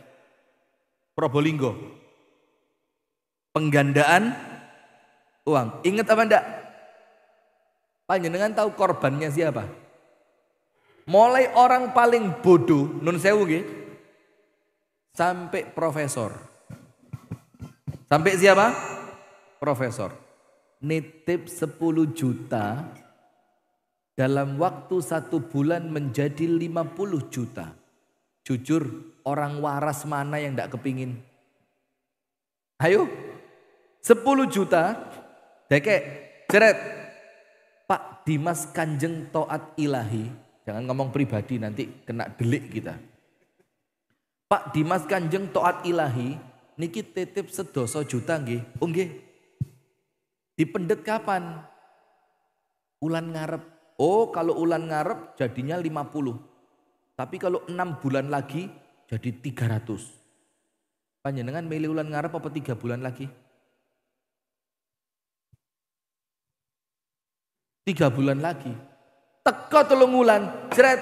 Probolinggo. Penggandaan uang. Ingat apa enggak? Panjenengan tahu korbannya siapa? Mulai orang paling bodoh, nun sewu nggih, sampai profesor. Sampai siapa? Profesor. Nitip 10 juta dalam waktu 1 bulan menjadi 50 juta. Jujur, orang waras mana yang enggak kepingin? Ayo, 10 juta, deke, jeret. Pak Dimas Kanjeng Toat Ilahi. Jangan ngomong pribadi nanti kena delik kita. Pak Dimas Kanjeng Toat Ilahi niki titip sedoso juta nggih. Oh nggih. Dipendet kapan? Ulan ngarep. Oh kalau ulan ngarep jadinya 50. Tapi kalau 6 bulan lagi jadi 300. Panjenengan milih ulan ngarep apa 3 bulan lagi? 3 bulan lagi. Teko 3 bulan, jret.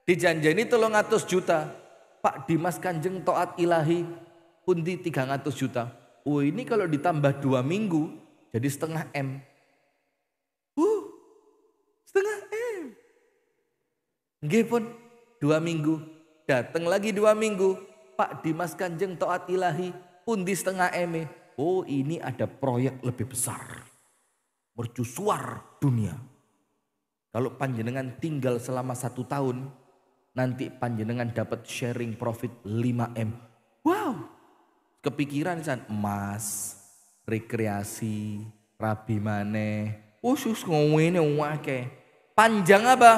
Dijanjeni 300 juta. Pak Dimas Kanjeng taat ilahi pundi 300 juta. Oh ini kalau ditambah 2 minggu jadi setengah M. Setengah M. Nggih pun 2 minggu. Datang lagi 2 minggu. Pak Dimas Kanjeng taat ilahi pundi setengah M. Oh ini ada proyek lebih besar. Mercusuar dunia. Kalau panjenengan tinggal selama 1 tahun, nanti panjenengan dapat sharing profit 5M. Wow. Kepikiran kan emas, rekreasi, rabi maneh. Sus ngomongin wake. Panjang apa?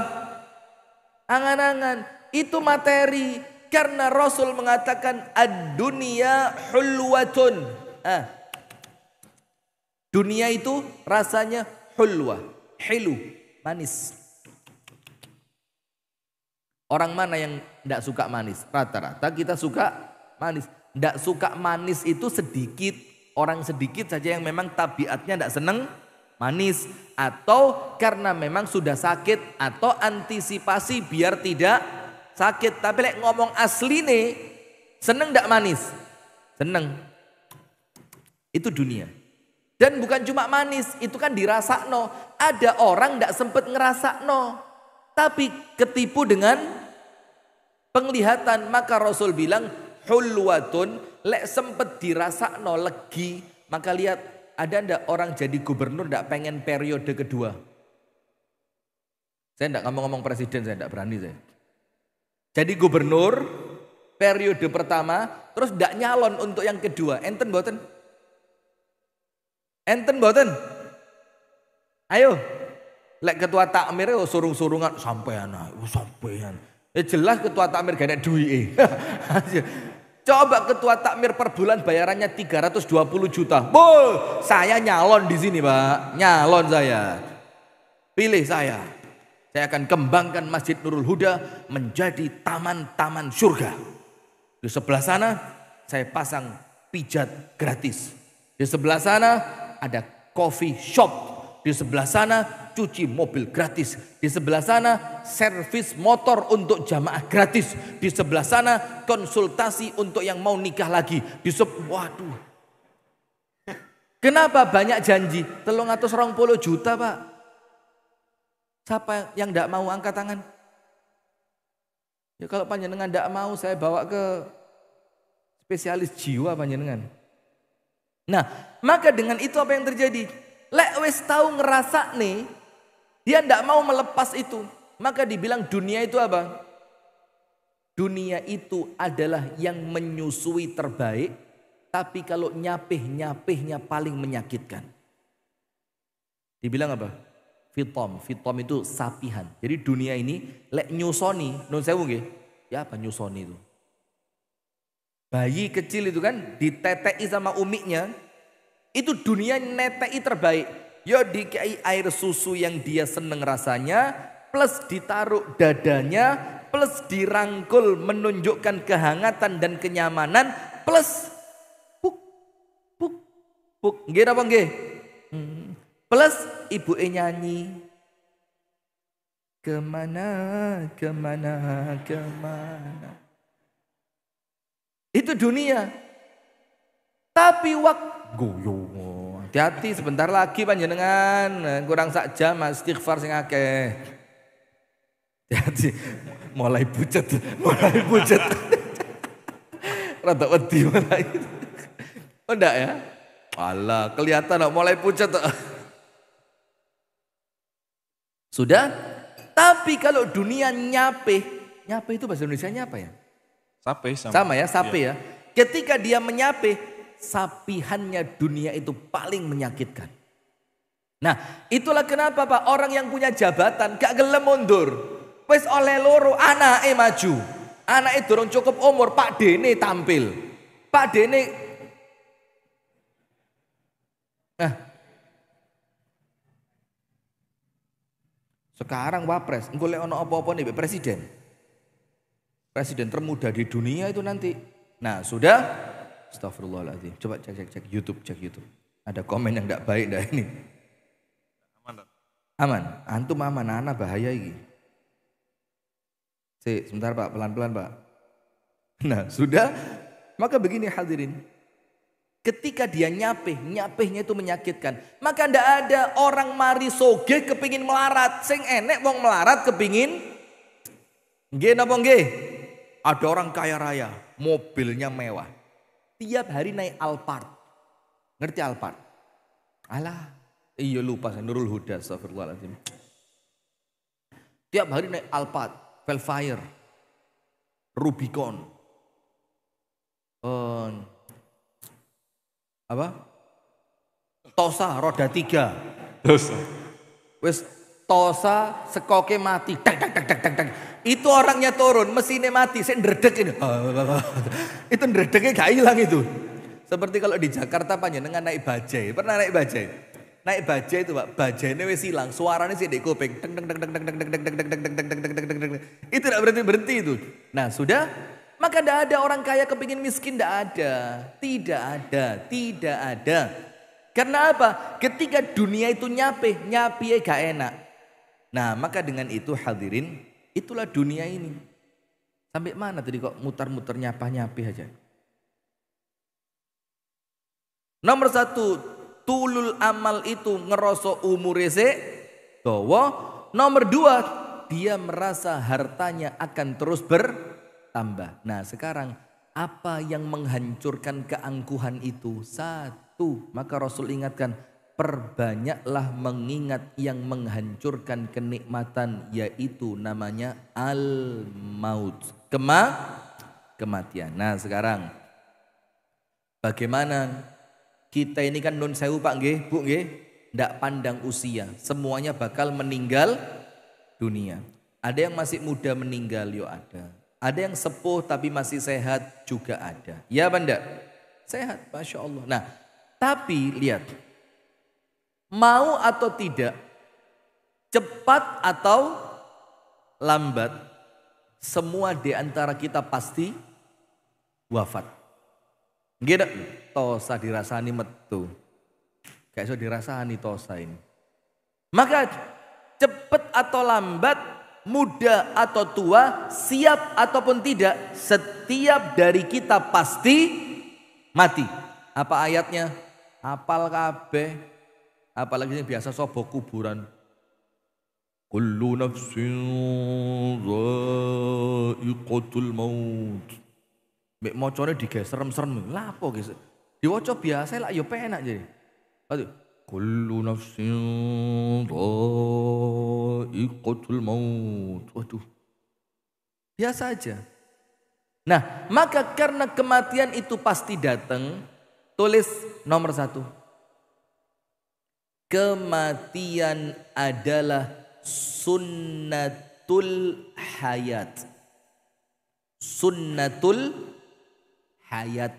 Angan-angan. Itu materi. Karena Rasul mengatakan ad-dunya hulwatun. Dunia itu rasanya hulwa. Hilu. Manis. Orang mana yang tidak suka manis? Rata-rata kita suka manis. Tidak suka manis itu sedikit. Orang sedikit saja yang memang tabiatnya tidak senang manis. Atau karena memang sudah sakit. Atau antisipasi biar tidak sakit. Tapi ngomong asli nih. Seneng tidak manis? Seneng. Itu dunia. Dan bukan cuma manis. Itu kan dirasakno. Ada orang tidak sempat ngerasakno. Tapi ketipu dengan penglihatan. Maka Rasul bilang hulwatun, lek sempet dirasakno legi. Maka lihat, ada ndak orang jadi gubernur ndak pengen periode kedua? Saya ndak ngomong-ngomong presiden, saya ndak berani saya. Jadi gubernur periode pertama, terus ndak nyalon untuk yang kedua. Enten boten? Enten boten? Ayo, lek ketua takmir surung-surungan sampean, sampean. Jelas ketua takmir gak ada duit. Coba ketua takmir per bulan bayarannya 320 juta. Saya nyalon di sini, Pak. Nyalon saya. Pilih saya. Saya akan kembangkan Masjid Nurul Huda menjadi taman-taman surga. Di sebelah sana saya pasang pijat gratis. Di sebelah sana ada coffee shop. Di sebelah sana cuci mobil gratis. Di sebelah sana servis motor untuk jamaah gratis. Di sebelah sana konsultasi untuk yang mau nikah lagi. Waduh. Kenapa banyak janji? 320 juta, Pak. Siapa yang tidak mau angkat tangan? Ya kalau panjenengan tidak mau, saya bawa ke spesialis jiwa panjenengan. Nah, maka dengan itu apa yang terjadi? Lek wis tahu ngerasa nih, dia tidak mau melepas itu. Maka dibilang dunia itu apa? Dunia itu adalah yang menyusui terbaik. Tapi kalau nyapih-nyapihnya paling menyakitkan. Dibilang apa? Fitom. Fitom itu sapihan. Jadi dunia ini lek nyusoni. Non sewu nggih. Ya apa nyusoni itu? Bayi kecil itu kan ditetei sama umiknya. Itu dunia netei terbaik. Ya dikai air susu yang dia seneng rasanya. Plus ditaruh dadanya. Plus dirangkul menunjukkan kehangatan dan kenyamanan. Plus puk, puk, puk. Nggih apa nggih? Plus ibu nyanyi. Kemana, kemana, kemana. Itu dunia. Tapi waktu goyo, hati-hati sebentar lagi panjenengan, kurang sak jam istighfar sing akeh. Hati-hati, mulai pucet. Rada wedi mulai. Oh enggak ya? Alah, kelihatan mulai pucet. Sudah? Tapi kalau dunia nyape itu bahasa Indonesianya apa ya? Sape sama ya, sape ya. Ketika dia menyape, sapihannya dunia itu paling menyakitkan. Nah, itulah kenapa Pak orang yang punya jabatan gak gelem mundur. Wis oleh loro anake maju. Anake durung cukup umur, Pak Dene tampil. Pak Dene sekarang wapres, engko lek ono apa-apa nih presiden. Presiden termuda di dunia itu nanti. Nah sudah, astagfirullahaladzim. Coba cek YouTube, Ada komen yang tidak baik dah ini. Aman, antum aman, anak bahaya ini. Sebentar Pak, pelan-pelan Pak. Nah sudah, maka begini hadirin. Ketika dia nyapihnya itu menyakitkan. Maka tidak ada orang mari soge kepingin melarat. Sing enek wong melarat kepingin. Nggih napa nggih? Ada orang kaya raya, mobilnya mewah. Tiap hari naik Alphard. Ngerti Alphard? Alah, iya lupa saya Nurul Huda, astagfirullahaladzim. Tiap hari naik Alphard, Velfire, Rubicon. Apa? Tosa roda 3. Tosa. Wes Tosa sekoke mati. Tak. Itu orangnya turun, mesinnya mati, saya ndredeg ini. Itu ndredegnya gak hilang itu. Seperti kalau di Jakarta panjenengan naik bajai. Pernah naik bajai? Naik bajai itu Pak, bajainya wes hilang, suaranya sih di kuping. Itu tidak berhenti itu. Nah sudah, maka tidak ada orang kaya kepingin miskin, tidak ada. Karena apa? Ketika dunia itu nyapih gak enak. Nah maka dengan itu hadirin, itulah dunia ini. Sampai mana tadi kok mutar-mutar nyapih aja. Nomor 1, tulul amal itu ngerosok umure dawa. Nomor 2, dia merasa hartanya akan terus bertambah. Nah sekarang apa yang menghancurkan keangkuhan itu? 1, maka Rasul ingatkan, perbanyaklah mengingat yang menghancurkan kenikmatan, yaitu namanya al-maut, kematian. Nah sekarang bagaimana kita ini kan nun sewu Pak nggih, Bu nggih, ndak pandang usia, semuanya bakal meninggal dunia. Ada yang masih muda meninggal, yo ada. Ada yang sepuh tapi masih sehat juga ada. Ya benda, sehat, Masya Allah. Nah tapi lihat, mau atau tidak, cepat atau lambat, semua di antara kita pasti wafat. Gitu, tosa dirasani metu. Kayak so dirasani tosa ini. Maka cepat atau lambat, muda atau tua, siap ataupun tidak, setiap dari kita pasti mati. Apa ayatnya? Hafal kabeh. Apalagi yang biasa sobo kuburan. Kullu nafsin dha'iqatul maut. Mek mocone digeserem-serem. Lah apa guys? Diwaca biasa lah ya penak jadi. Aduh. Kullu nafsin dha'iqatul maut. Waduh. Biasa aja. Nah, maka karena kematian itu pasti datang, tulis nomor 1. Kematian adalah sunnatul hayat. Sunnatul hayat.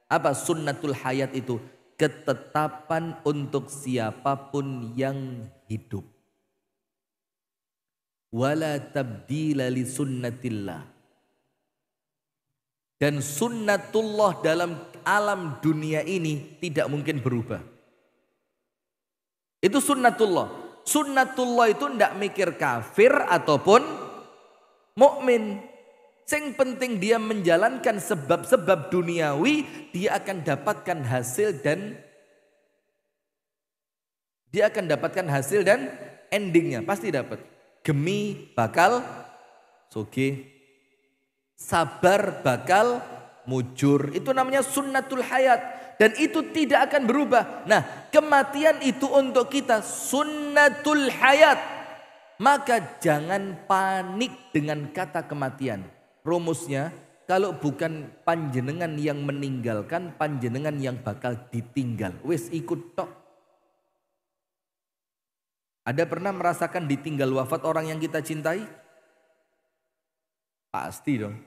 Apa sunnatul hayat itu? Ketetapan untuk siapapun yang hidup. Wala tabdila li sunnatillah. Dan sunnatullah dalam alam dunia ini tidak mungkin berubah. Itu sunnatullah. Sunnatullah itu tidak mikir kafir ataupun mukmin. Yang penting dia menjalankan sebab-sebab duniawi, dia akan dapatkan hasil dan endingnya pasti dapat. Gemi bakal soge. Sabar bakal mujur. Itu namanya sunnatul hayat. Dan itu tidak akan berubah. Nah, kematian itu untuk kita sunnatul hayat. Maka jangan panik dengan kata kematian. Rumusnya, kalau bukan panjenengan yang meninggalkan, panjenengan yang bakal ditinggal. Wes ikut tok. Ada pernah merasakan ditinggal wafat orang yang kita cintai? Pasti dong.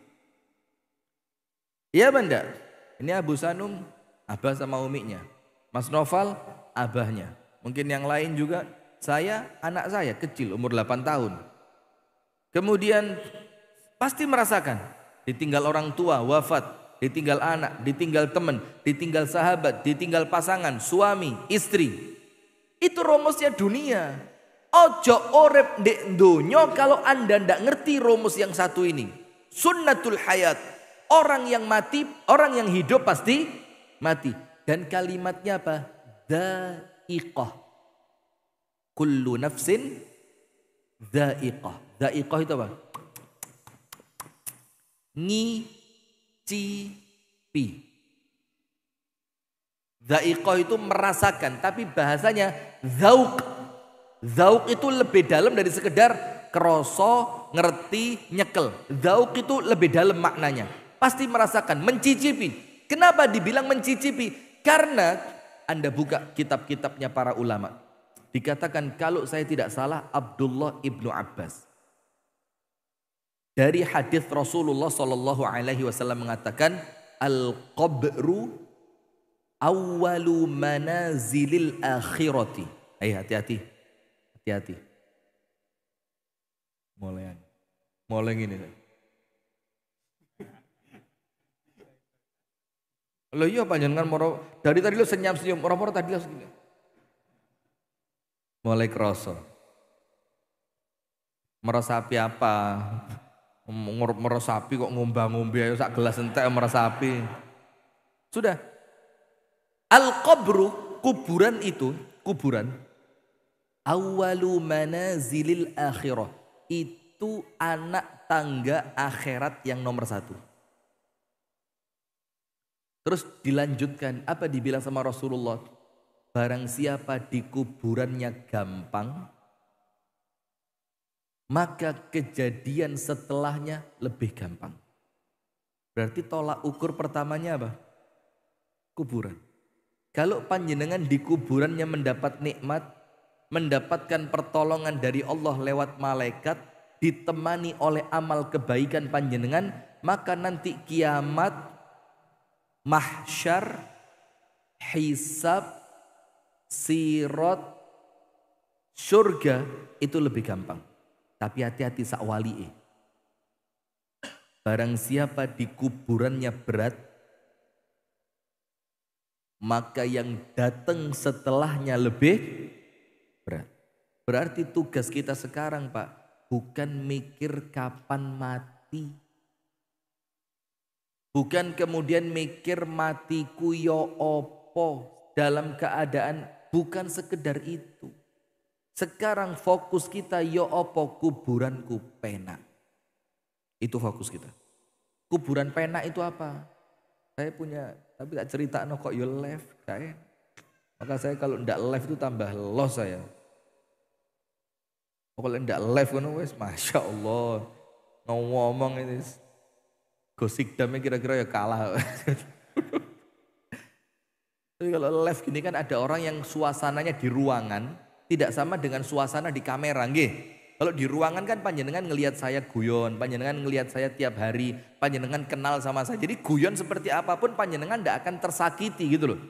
Iya benda. Ini Abu Sanum, abah sama uminya. Mas Noval, abahnya. Mungkin yang lain juga. Saya, anak saya kecil, umur 8 tahun. Kemudian pasti merasakan. ditinggal orang tua, wafat, ditinggal anak, ditinggal teman, ditinggal sahabat, ditinggal pasangan, suami, istri. Itu rumusnya dunia. Ojo orep ndek donya kalau Anda ndak ngerti rumus yang satu ini. Sunnatul hayat. Orang yang mati, orang yang hidup pasti mati. Dan kalimatnya apa? Dha'iqah. Kullu nafsin dha'iqah. Dha'iqah itu apa? Ngicipi. Dha'iqah itu merasakan, tapi bahasanya zauq. Zauq itu lebih dalam dari sekedar kroso, ngerti, nyekel. Zauq itu lebih dalam maknanya. Pasti merasakan, mencicipi. Kenapa dibilang mencicipi? Karena Anda buka kitab-kitabnya para ulama. Dikatakan kalau saya tidak salah Abdullah ibnu Abbas. Dari hadis Rasulullah SAW mengatakan al-qabru awwalu manazilil akhirati. Ayo hati-hati. Hati-hati. Mulai gini. Loh iya panjenengan moro dari tadi lo senyum-senyum, moro-moro tadi lo segini. Mulai kerasa. Meresapi apa? Meresapi kok ngombe-ngombe ayo sak gelas entek meresapi. Sudah. Al-qabru, kuburan itu, kuburan. Awwalu manazilil akhirah. Itu anak tangga akhirat yang nomor satu. Terus dilanjutkan, apa dibilang sama Rasulullah? Barang siapa di kuburannya gampang, maka kejadian setelahnya lebih gampang. Berarti tolak ukur pertamanya apa? Kuburan. Kalau panjenengan di kuburannya mendapat nikmat, mendapatkan pertolongan dari Allah lewat malaikat, ditemani oleh amal kebaikan panjenengan, maka nanti kiamat, mahsyar, hisab, sirat, surga itu lebih gampang. Tapi hati-hati sak wali. Barang siapa di kuburannya berat, maka yang datang setelahnya lebih berat. Berarti tugas kita sekarang Pak, bukan mikir kapan mati. Bukan kemudian mikir matiku yo opo dalam keadaan, bukan sekedar itu. Sekarang fokus kita yo opo kuburanku penak. Itu fokus kita. Kuburan penak itu apa? Saya punya, tapi tak cerita no kok yo live kayak. Maka saya kalau ndak live itu tambah los saya. Kalau ndak live kan wes masya Allah ngomong ini gosik damai kira-kira ya kalah. Tapi kalau live gini kan ada orang yang suasananya di ruangan tidak sama dengan suasana di kamera, nggih. Kalau di ruangan kan panjenengan ngelihat saya guyon, panjenengan ngelihat saya tiap hari, panjenengan kenal sama saya. Jadi guyon seperti apapun panjenengan tidak akan tersakiti gitu loh.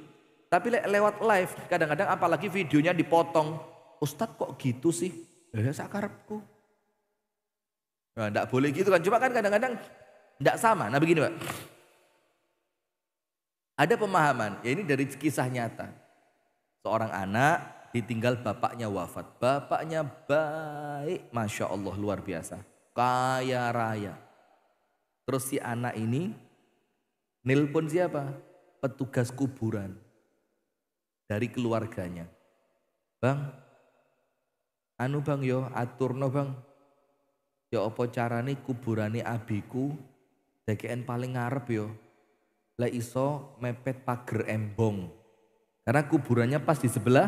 Tapi lewat live kadang-kadang apalagi videonya dipotong. Ustadz kok gitu sih? Ya sakarepku. Nah, tidak boleh gitu kan. Cuma kan kadang-kadang tidak sama. Nah begini Pak. Ada pemahaman, ya ini dari kisah nyata. Seorang anak ditinggal bapaknya wafat. Bapaknya baik, Masya Allah luar biasa. Kaya raya. Terus si anak ini nelpon siapa? Petugas kuburan. Dari keluarganya. Bang, anu bang yo aturno bang. Ya apa carane kuburane abiku DKN paling ngarep yo. Lah iso mepet pager embong. Karena kuburannya pas di sebelah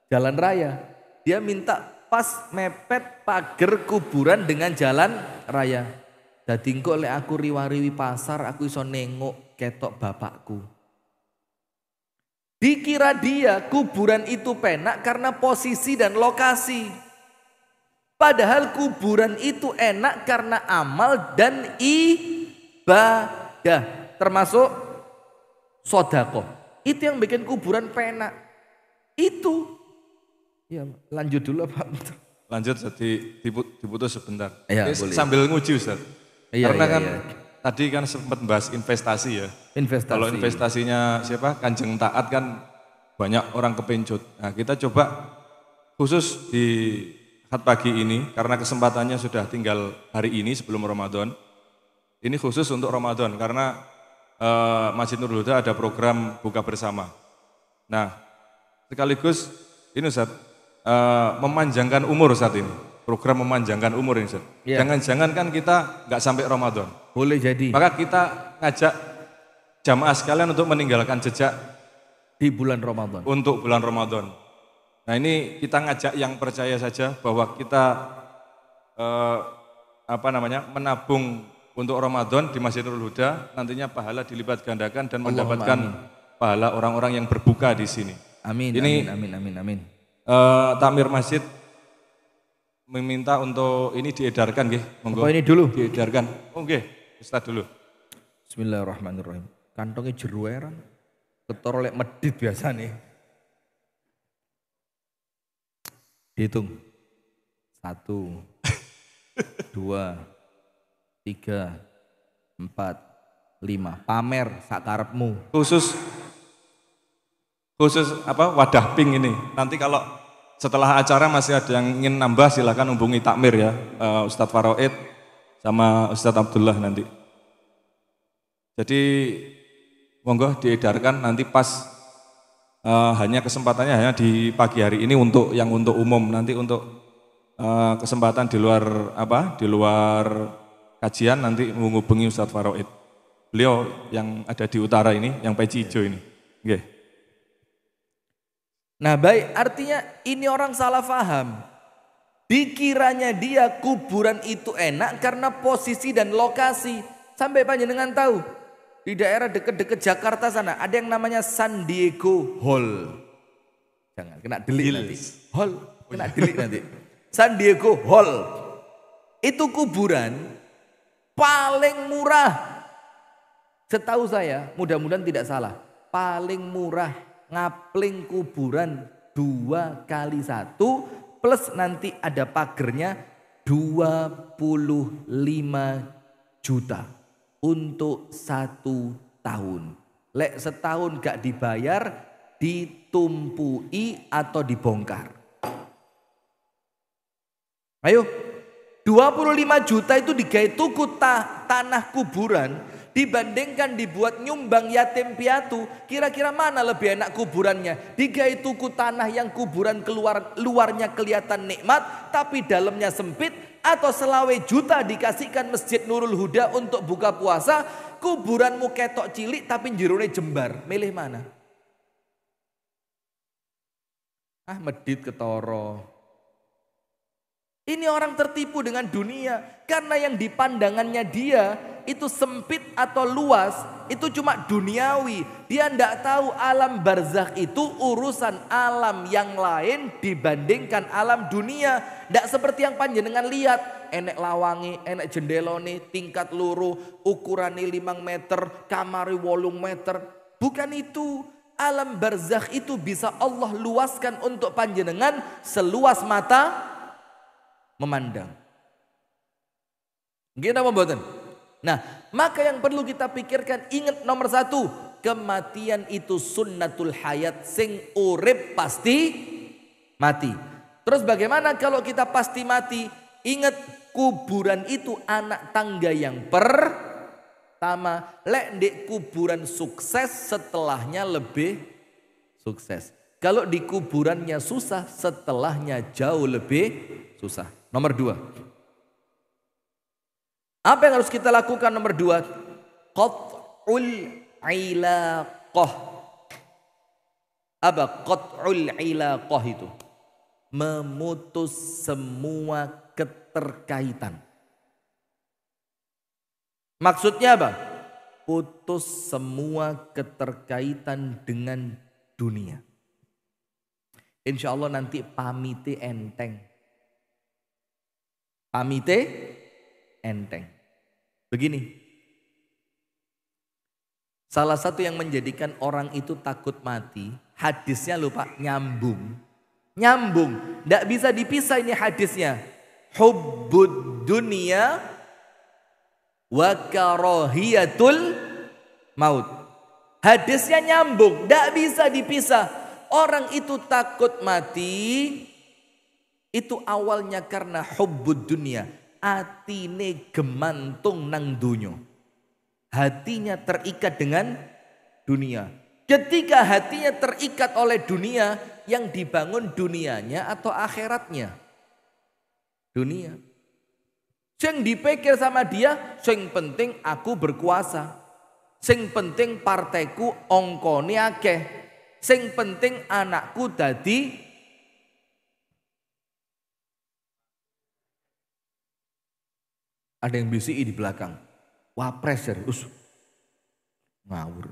jalan raya. Dia minta pas mepet pager kuburan dengan jalan raya. Dadi engko lek aku riwariwi pasar aku iso nengok ketok bapakku. Dikira dia kuburan itu penak karena posisi dan lokasi. Padahal kuburan itu enak karena amal dan ibadah. Termasuk sodako. Itu yang bikin kuburan penak. Itu. Ya lanjut dulu Pak. Lanjut, diputus sebentar. Ya, sambil nguji Ustaz. Iya, Karena iya, kan iya. tadi kan sempat bahas investasi ya. Investasi. Kalau investasinya siapa? Kanjeng Taat kan banyak orang kepencut. Nah, kita coba khusus di Ahad pagi ini karena kesempatannya sudah tinggal hari ini sebelum Ramadan. Ini khusus untuk Ramadan karena Masjid Nurul Huda ada program buka bersama. Nah, sekaligus ini Ustaz, memanjangkan umur saat ini. Program memanjangkan umur ini Ustaz. Jangan-jangan kan kita nggak sampai Ramadan. Boleh jadi. Maka kita ngajak jamaah sekalian untuk meninggalkan jejak di bulan Ramadan. Untuk bulan Ramadan. Nah ini kita ngajak yang percaya saja bahwa kita menabung untuk Ramadan di Masjid Nurul Huda, nantinya pahala dilipat gandakan dan mendapatkan pahala orang-orang yang berbuka di sini. Amin. Ini, amin. Takmir Masjid meminta untuk ini diedarkan nggih. Monggo. Apa ini dulu? Diedarkan. Oh nggih, Ustaz dulu. Bismillahirrahmanirrahim. Kantongnya jeru eran. Ketor oleh medit biasa nih. Dihitung. 1, 2, 3, 4, 5. Pamer sakarepmu. Khusus wadah pink ini. Nanti kalau setelah acara masih ada yang ingin nambah silakan hubungi takmir ya, Ustadz Faroid sama Ustadz Abdullah nanti. Jadi monggo diedarkan nanti pas hanya kesempatannya hanya di pagi hari ini untuk umum, nanti untuk kesempatan di luar kajian nanti menghubungi Ustadz Faroid. Beliau yang ada di utara ini, yang peci hijau ini. Okay. Nah baik, artinya ini orang salah paham. Dikiranya dia kuburan itu enak karena posisi dan lokasi. Sampai panjenengan tahu, di daerah dekat-dekat Jakarta sana ada yang namanya San Diego Hall. Jangan kena delik nanti. Hall, kena delik nanti. San Diego Hall. Itu kuburan paling murah. Setahu saya, mudah-mudahan tidak salah. Paling murah ngapling kuburan 2 kali 1 plus nanti ada pagernya 25 juta untuk 1 tahun. Lek setahun gak dibayar, ditumpui atau dibongkar. Ayo, 25 juta itu digawe tuku tanah kuburan dibandingkan dibuat nyumbang yatim piatu. Kira-kira mana lebih enak kuburannya? Digawe tuku tanah yang kuburan luarnya kelihatan nikmat tapi dalamnya sempit, atau 20 juta dikasihkan Masjid Nurul Huda untuk buka puasa, kuburanmu ketok cilik tapi jerone jembar. Milih mana? Medit ketoro. Ini orang tertipu dengan dunia karena yang dipandangannya dia itu sempit atau luas, itu cuma duniawi. Dia tidak tahu alam barzakh itu urusan alam yang lain dibandingkan alam dunia. Tidak seperti yang panjenengan lihat, enek lawangi, enek jendelone, tingkat luru, ukurannya 5 meter, kamari 8 meter. Bukan itu. Alam barzakh itu bisa Allah luaskan untuk panjenengan seluas mata memandang. Gini apa mboten? Nah, maka yang perlu kita pikirkan, ingat nomor 1, kematian itu sunnatul hayat, sing urip pasti mati. Terus bagaimana kalau kita pasti mati? Ingat, kuburan itu anak tangga yang pertama. Lek di kuburan sukses, setelahnya lebih sukses. Kalau di kuburannya susah, setelahnya jauh lebih susah. Nomor 2. Apa yang harus kita lakukan nomor 2? Qat'ul ilaqah. Apa qat'ul ilaqah itu? Memutus semua keterkaitan. Maksudnya apa? Putus semua keterkaitan dengan dunia. Insya Allah nanti pamite enteng. Pamite enteng. Begini. Salah satu yang menjadikan orang itu takut mati, hadisnya lupa nyambung. Nyambung. Tidak bisa dipisah ini hadisnya. Hubbud dunia wa karahiyatul maut. Hadisnya nyambung, tidak bisa dipisah. Orang itu takut mati, itu awalnya karena hubbud dunia. Atine gemantung nang dunyo. Hatinya terikat dengan dunia. Ketika hatinya terikat oleh dunia, yang dibangun dunianya atau akhiratnya? Dunia. Sing dipikir sama dia, sing penting aku berkuasa. Sing penting partaiku ongkone akeh. Sing penting anakku dadi ada yang bisiki di belakang. Wapres serius. Ngawur.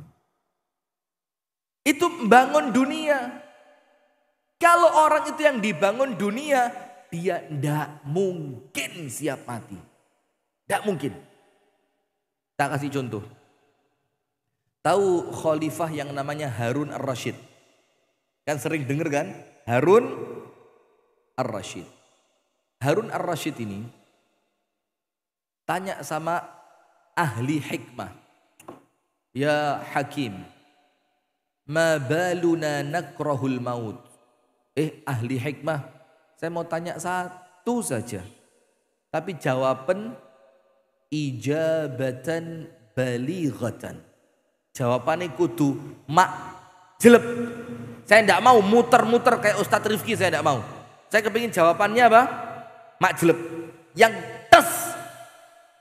Itu membangun dunia. Kalau orang itu yang dibangun dunia, dia tidak mungkin siap mati. Tidak mungkin. Tak kasih contoh. Tahu khalifah yang namanya Harun Ar-Rasyid? Kan sering dengar kan? Harun Ar-Rasyid. Harun Ar-Rasyid ini tanya sama ahli hikmah. Ya Hakim, ma baluna nakrahul maut. Ahli hikmah, saya mau tanya satu saja. Tapi jawaban ijabatan balighatan. Jawabannya kudu mak jelep. Saya tidak mau muter-muter kayak Ustadz Rifki, saya tidak mau. Saya kepingin jawabannya apa? Mak jelep. Yang tes.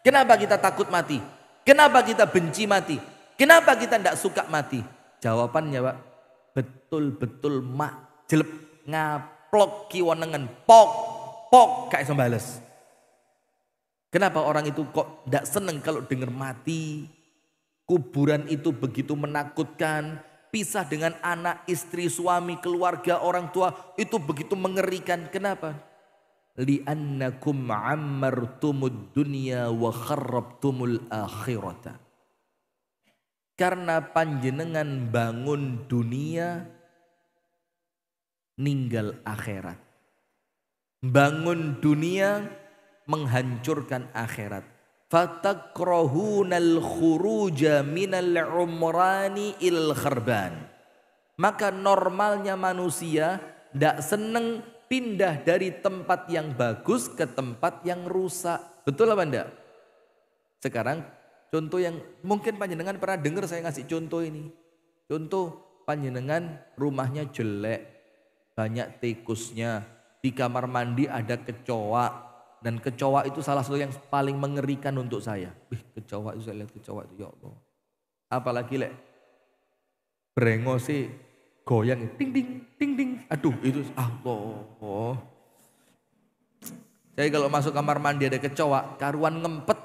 Kenapa kita takut mati? Kenapa kita benci mati? Kenapa kita tidak suka mati? Jawabannya Pak, betul-betul mak jelep. Ngaplok kiwanengan pok kayak sembales. Kenapa orang itu kok tidak seneng kalau dengar mati? Kuburan itu begitu menakutkan. Pisah dengan anak, istri, suami, keluarga, orang tua. Itu begitu mengerikan. Kenapa? Li'annakum ammartumud dunya wa kharrabtumul akhirata. Karena panjenengan bangun dunia, ninggal akhirat. Bangun dunia, menghancurkan akhirat. Fatakrahunal khuruja minal umrani il kharban. Maka normalnya manusia tidak seneng pindah dari tempat yang bagus ke tempat yang rusak. Betul apa enggak? Sekarang contoh yang mungkin panjenengan pernah dengar saya ngasih contoh ini. Contoh panjenengan rumahnya jelek, banyak tikusnya, di kamar mandi ada kecoa. Dan kecoa itu salah satu yang paling mengerikan untuk saya. Kecoa itu, saya lihat kecoa itu, ya Allah. Apalagi brengos sih goyang, ting ding, ting ding. Aduh itu Allah. Jadi kalau masuk kamar mandi ada kecoa, karuan ngempet.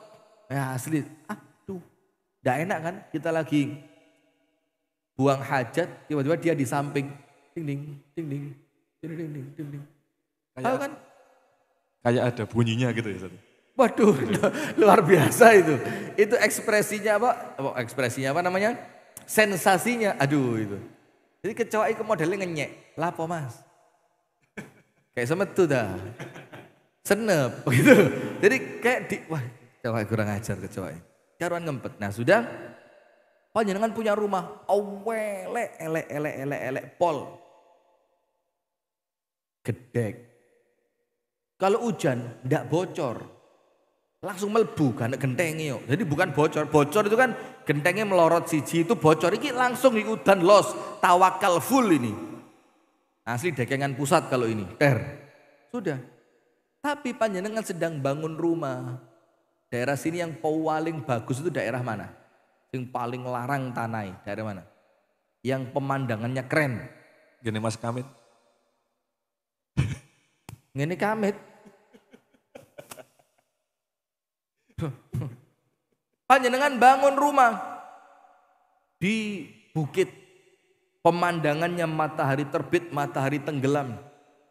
Ya asli, aduh. Gak enak kan, kita lagi buang hajat, tiba-tiba dia di samping. Ting ding, ting ding, ting ding, ting ding. Tahu kan? Kayak ada bunyinya gitu ya. Waduh, luar biasa itu. Itu ekspresinya apa? Ekspresinya apa namanya? Sensasinya. Aduh itu. Jadi kecoa itu modelnya ngenyek. Lapo mas? Kayak semetu dah. Senep gitu. Jadi kayak wah kecoa kurang ajar kecoa. Karuan ngempet. Nah sudah. Panjenengan punya rumah. Elek pol. Gedek. Kalau hujan tidak bocor, langsung melebu karena gentengnya. Jadi bukan bocor itu kan gentengnya melorot siji itu bocor. Ini langsung di udan los, tawakal full ini. Asli dekengan pusat kalau ini, sudah. Tapi panjenengan sedang bangun rumah. Daerah sini yang paling bagus itu daerah mana? Yang paling larang tanai, daerah mana? Yang pemandangannya keren. Gini Mas Kamit. Ngene Kamit. Panjenengan bangun rumah di bukit, pemandangannya matahari terbit, matahari tenggelam,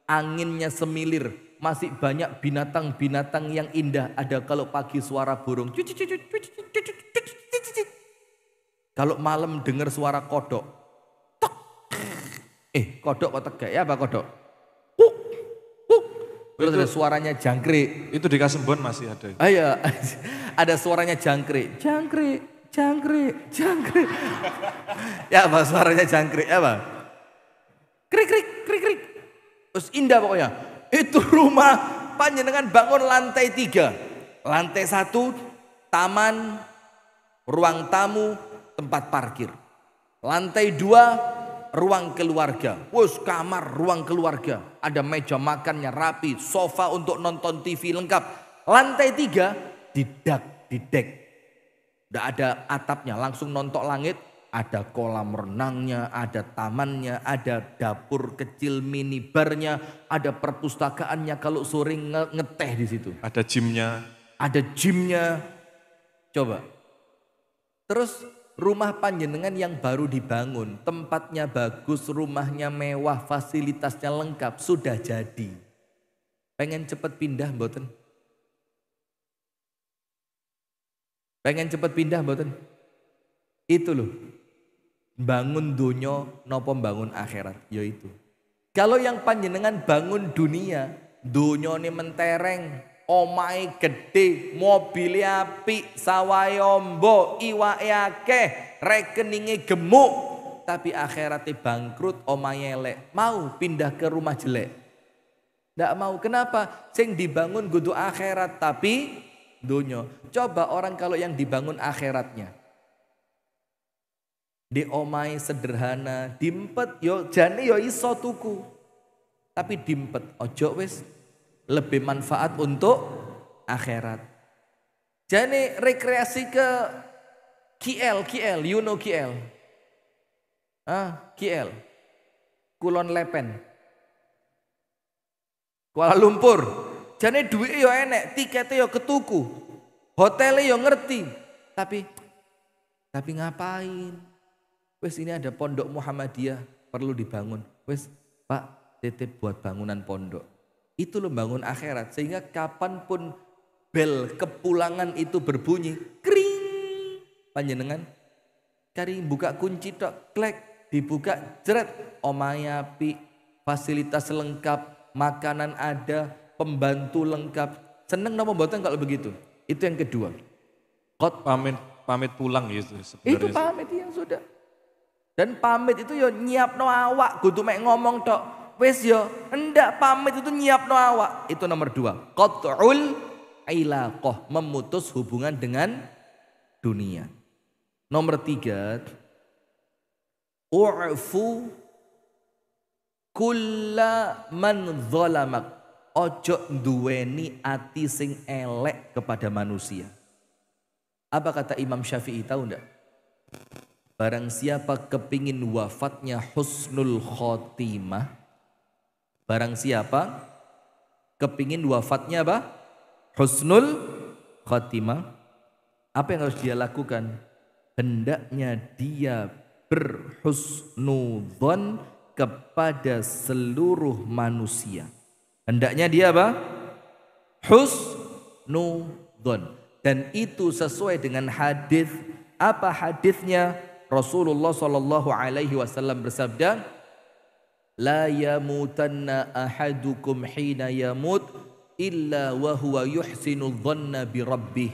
anginnya semilir, masih banyak binatang-binatang yang indah. Ada kalau pagi suara burung, kalau malam dengar suara kodok, kodok kok tegak ya apa kodok? Terus ada suaranya jangkrik. Itu di Kasembon masih ada. Iya, ada suaranya jangkrik. Jangkrik, jangkrik, jangkrik. Ya apa suaranya jangkrik, ya apa? Krik, krik, krik, krik. Terus indah pokoknya. Itu rumah panjenengan bangun lantai 3. Lantai 1, taman, ruang tamu, tempat parkir. Lantai 2, ruang keluarga. Wus, kamar, ruang keluarga. Ada meja makannya rapi, sofa untuk nonton TV lengkap. Lantai 3, di dek. Udah ada atapnya, langsung nonton langit. Ada kolam renangnya, ada tamannya, ada dapur kecil minibarnya, ada perpustakaannya kalau sore ngeteh di situ. Ada gymnya. Ada gymnya. Coba. Terus rumah panjenengan yang baru dibangun, tempatnya bagus, rumahnya mewah, fasilitasnya lengkap, sudah jadi. Pengen cepet pindah mboten? Pengen cepet pindah mboten? Itu loh. Bangun dunia nopo bangun akhirat, yaitu. Kalau yang panjenengan bangun dunia ini mentereng, omai gede, mobil api, sawai ombo, iwake akeh, rekeninge gemuk, tapi akhiratnya bangkrut, omai elek, mau pindah ke rumah jelek? Ndak mau. Kenapa? Sing dibangun kudu akhirat tapi dunia. Coba orang kalau yang dibangun akhiratnya di omai sederhana, dimpet yo jane yo iso tuku. Tapi dimpet ojo wis lebih manfaat untuk akhirat. Jane rekreasi ke KL, you know KL. KL. Kulon Lepen. Kuala Lumpur. Jane duit yo enek, tiketnya yo ketuku. Hotelnya yo ngerti. Tapi ngapain? Wes ini ada pondok Muhammadiyah perlu dibangun. Wes Pak titip buat bangunan pondok. Itu loh bangun akhirat. Sehingga kapanpun bel kepulangan itu berbunyi. Kring. Panjenengan. Kari buka kunci tok. Klek. Dibuka jeret. Omai api. Fasilitas lengkap. Makanan ada. Pembantu lengkap. Seneng nama mboten kalau begitu. Itu yang kedua. Pamit pulang gitu sebenarnya. Itu pamit yang sudah. Dan pamit itu yo nyiapno awak, kudu mek ngomong tok. Wes yo, hendak pamit itu nyiapno awak. Itu nomor 2. Qat'ul ilaqah, memutus hubungan dengan dunia. Nomor 3, u'fu kulla man zalamak. Ojo duweni ati sing elek kepada manusia. Apa kata Imam Syafi'i, tahu enggak? Barang siapa kepingin wafatnya husnul khotimah. Barang siapa kepingin wafatnya apa? Husnul khotimah. Apa yang harus dia lakukan? Hendaknya dia berhusnudzon kepada seluruh manusia. Hendaknya dia apa? Husnudzon. Dan itu sesuai dengan hadis. Apa hadisnya? Rasulullah sallallahu alaihi wasallam bersabda, la yamutanna ahadukum hina yamut illa wa huwa yuhsinu dhanna bi rabbih.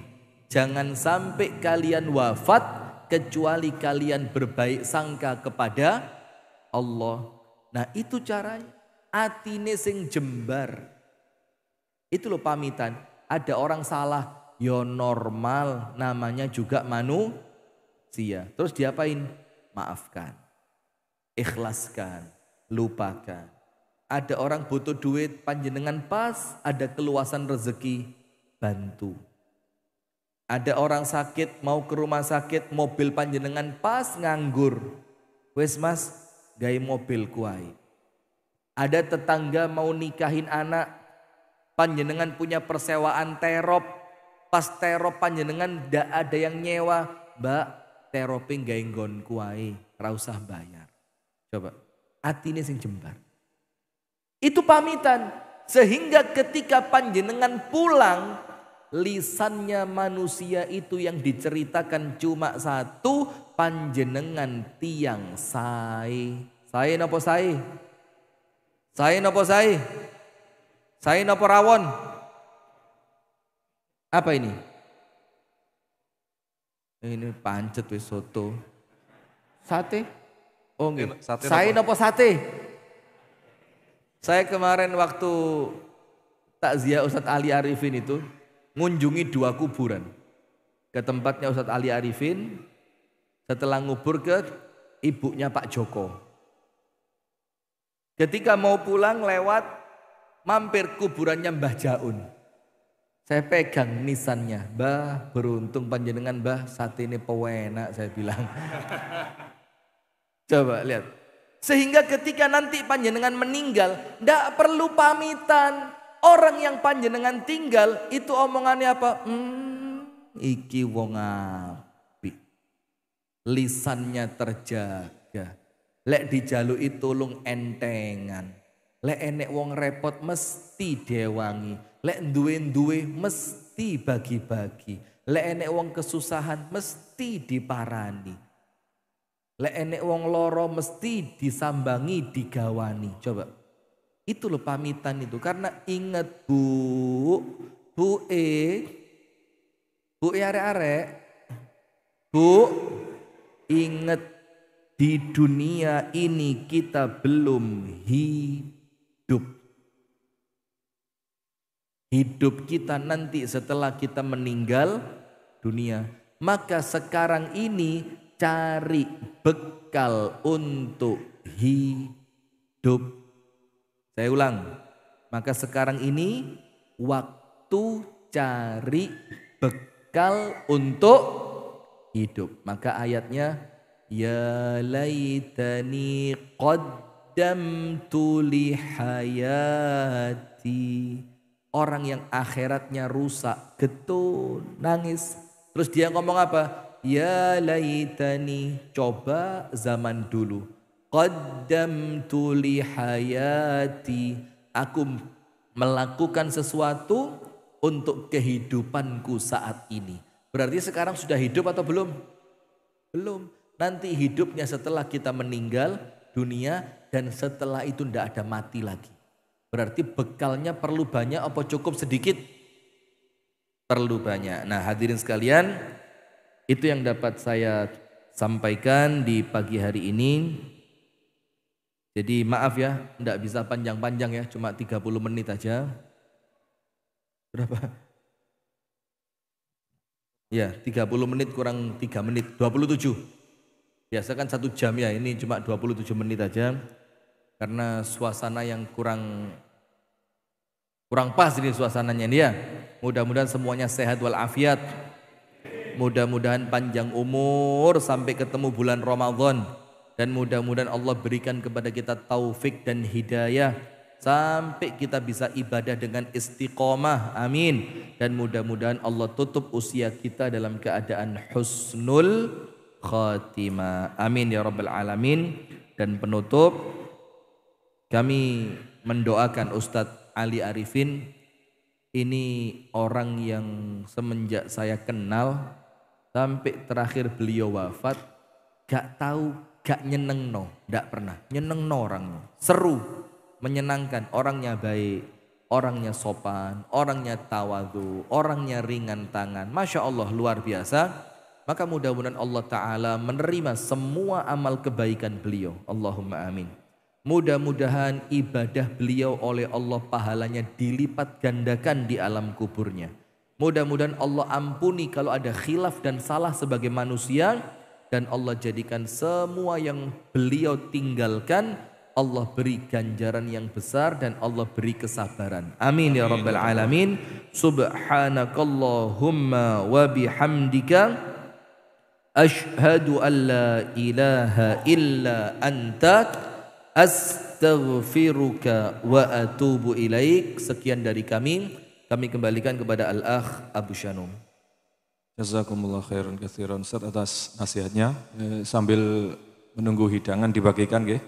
Jangan sampai kalian wafat kecuali kalian berbaik sangka kepada Allah. Nah, itu caranya. Atine sing jembar. Itu loh pamitan. Ada orang salah, yo normal, namanya juga manusia. Terus diapain? Maafkan, ikhlaskan, lupakan. Ada orang butuh duit, panjenengan pas, ada keluasan rezeki, bantu. Ada orang sakit, mau ke rumah sakit, mobil panjenengan pas nganggur. Wes mas, gaya mobil kuai. Ada tetangga mau nikahin anak, panjenengan punya persewaan terop, pas terop panjenengan ndak ada yang nyewa, mbak teroping gawe nggon kuai, ra usah bayar. Coba, atine sing jembar. Itu pamitan, sehingga ketika panjenengan pulang, lisannya manusia itu yang diceritakan cuma satu, panjenengan tiang sae. Sae napa sae? Sae napa sae? Sae napa rawon? Apa ini? Ini pancet wis soto. Sate? Oh nggih. Sae napa sate? Saya kemarin waktu takziah Ustadz Ali Arifin itu ngunjungi 2 kuburan. Ke tempatnya Ustadz Ali Arifin, setelah ngubur ke ibunya Pak Joko. Ketika mau pulang lewat mampir kuburannya Mbah Jaun. Saya pegang nisannya, Mbah beruntung panjenengan Mbah, sate ini pewenak saya bilang. Coba lihat. Sehingga ketika nanti panjenengan meninggal, ndak perlu pamitan. Orang yang panjenengan tinggal itu omongannya apa? Iki wong apik. Lisannya terjaga. Lek dijaluki tulung entengan. Lek enek wong repot mesti dewangi. Lek duwe-duwe mesti bagi-bagi. Lek enek wong kesusahan mesti diparani. Lek enek wong loro mesti disambangi, digawani. Coba. Itu loh pamitan itu. Karena ingat Bu arek-arek. Bu, ingat di dunia ini kita belum hidup. Hidup kita nanti setelah kita meninggal dunia. Maka sekarang ini cari bekal untuk hidup. Saya ulang. Maka sekarang ini waktu cari bekal untuk hidup. Maka ayatnya ya laitani qaddamtu li hayati. Orang yang akhiratnya rusak, getun, nangis. Terus dia ngomong apa? Ya laitani, coba zaman dulu. Qaddamtu li hayati. Aku melakukan sesuatu untuk kehidupanku saat ini. Berarti sekarang sudah hidup atau belum? Belum. Nanti hidupnya setelah kita meninggal dunia dan setelah itu tidak ada mati lagi. Berarti bekalnya perlu banyak apa cukup sedikit? Perlu banyak. Nah hadirin sekalian, itu yang dapat saya sampaikan di pagi hari ini. Jadi maaf ya, tidak bisa panjang-panjang ya, cuma 30 menit aja. Berapa? Ya 30 menit kurang 3 menit, 27. Biasa kan 1 jam ya, ini cuma 27 menit aja. Karena suasana yang kurang pas ini suasananya ini ya. Mudah-mudahan semuanya sehat walafiat. Mudah-mudahan panjang umur sampai ketemu bulan Ramadan. Dan mudah-mudahan Allah berikan kepada kita taufik dan hidayah. Sampai kita bisa ibadah dengan istiqomah. Amin. Dan mudah-mudahan Allah tutup usia kita dalam keadaan husnul khatimah. Amin ya rabbal alamin. Dan penutup, kami mendoakan Ustadz Ali Arifin. Ini orang yang semenjak saya kenal sampai terakhir beliau wafat, gak tahu, gak nyeneng gak pernah nyeneng orangnya, seru, menyenangkan, orangnya baik, orangnya sopan, orangnya tawadhu, orangnya ringan tangan, Masya Allah luar biasa. Maka mudah-mudahan Allah Ta'ala menerima semua amal kebaikan beliau, Allahumma amin. Mudah-mudahan ibadah beliau oleh Allah pahalanya dilipat gandakan di alam kuburnya. Mudah-mudahan Allah ampuni kalau ada khilaf dan salah sebagai manusia. Dan Allah jadikan semua yang beliau tinggalkan, Allah beri ganjaran yang besar dan Allah beri kesabaran. Amin ya rabbal alamin. Subhanakallahumma wa bihamdika ashhadu an la ilaha illa anta astaghfiruka wa atubu ilaik. Sekian dari kami kembalikan kepada Al-Akh Abu Shanum. Jazakumullah khairan katsiran Ustaz atas nasihatnya. Sambil menunggu hidangan dibagikan nggih.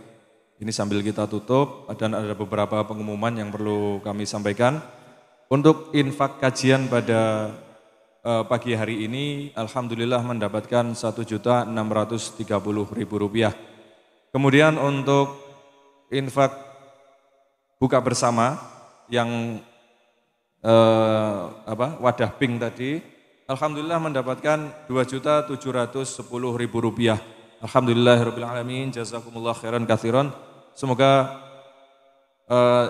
Ini sambil kita tutup dan ada beberapa pengumuman yang perlu kami sampaikan. Untuk infak kajian pada pagi hari ini alhamdulillah mendapatkan Rp1.630.000. Kemudian untuk infak buka bersama yang wadah pink tadi, alhamdulillah mendapatkan Rp2.710.000. Alhamdulillahirabbil alamin, jazakumullah khairan katsiran. Semoga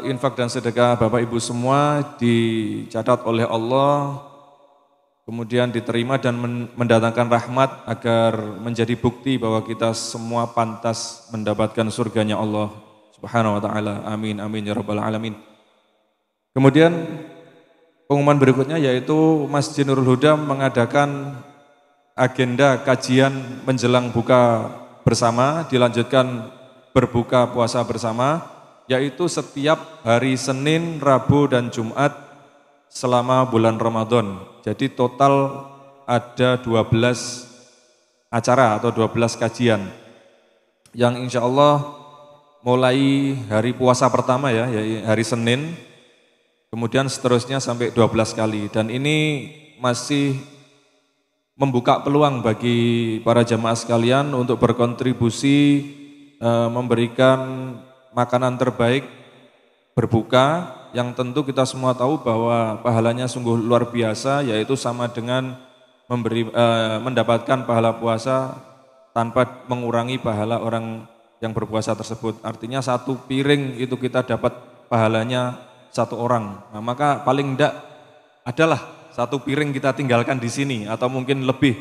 infak dan sedekah Bapak Ibu semua dicatat oleh Allah, kemudian diterima dan mendatangkan rahmat agar menjadi bukti bahwa kita semua pantas mendapatkan surganya Allah Subhanahu wa taala. Amin amin ya rabbal alamin. Kemudian pengumuman berikutnya yaitu Masjid Nurul Huda mengadakan agenda kajian menjelang buka bersama, dilanjutkan berbuka puasa bersama, yaitu setiap hari Senin, Rabu, dan Jumat selama bulan Ramadan. Jadi total ada 12 acara atau 12 kajian yang insya Allah mulai hari puasa pertama ya, hari Senin, kemudian seterusnya sampai 12 kali. Dan ini masih membuka peluang bagi para jamaah sekalian untuk berkontribusi memberikan makanan terbaik berbuka, yang tentu kita semua tahu bahwa pahalanya sungguh luar biasa, yaitu sama dengan mendapatkan pahala puasa tanpa mengurangi pahala orang yang berpuasa tersebut. Artinya satu piring itu kita dapat pahalanya satu orang. Nah, maka paling tidak adalah satu piring kita tinggalkan di sini atau mungkin lebih,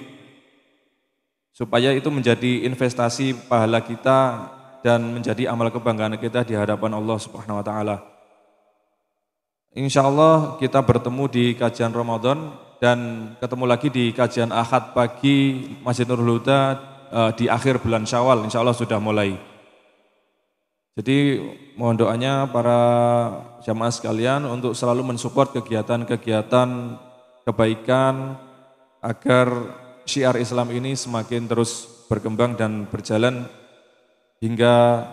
supaya itu menjadi investasi pahala kita dan menjadi amal kebanggaan kita di hadapan Allah Subhanahu wa taala. Insya Allah kita bertemu di kajian Ramadan dan ketemu lagi di kajian Ahad pagi Masjid Nurul Huda di akhir bulan Syawal, insya Allah sudah mulai. Jadi mohon doanya para jamaah sekalian untuk selalu mensupport kegiatan-kegiatan kebaikan agar syiar Islam ini semakin terus berkembang dan berjalan hingga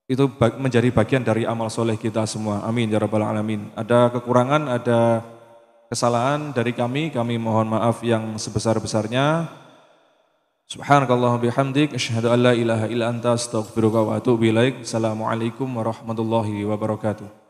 itu menjadi bagian dari amal soleh kita semua. Amin ya rabbal alamin. Ada kekurangan, ada kesalahan dari kami mohon maaf yang sebesar-besarnya. Subhanakallahumma bihamdik, asyhadu an la ilaha illa anta, astaghfiruka wa atubu ilaik. Assalamualaikum warahmatullahi wabarakatuh.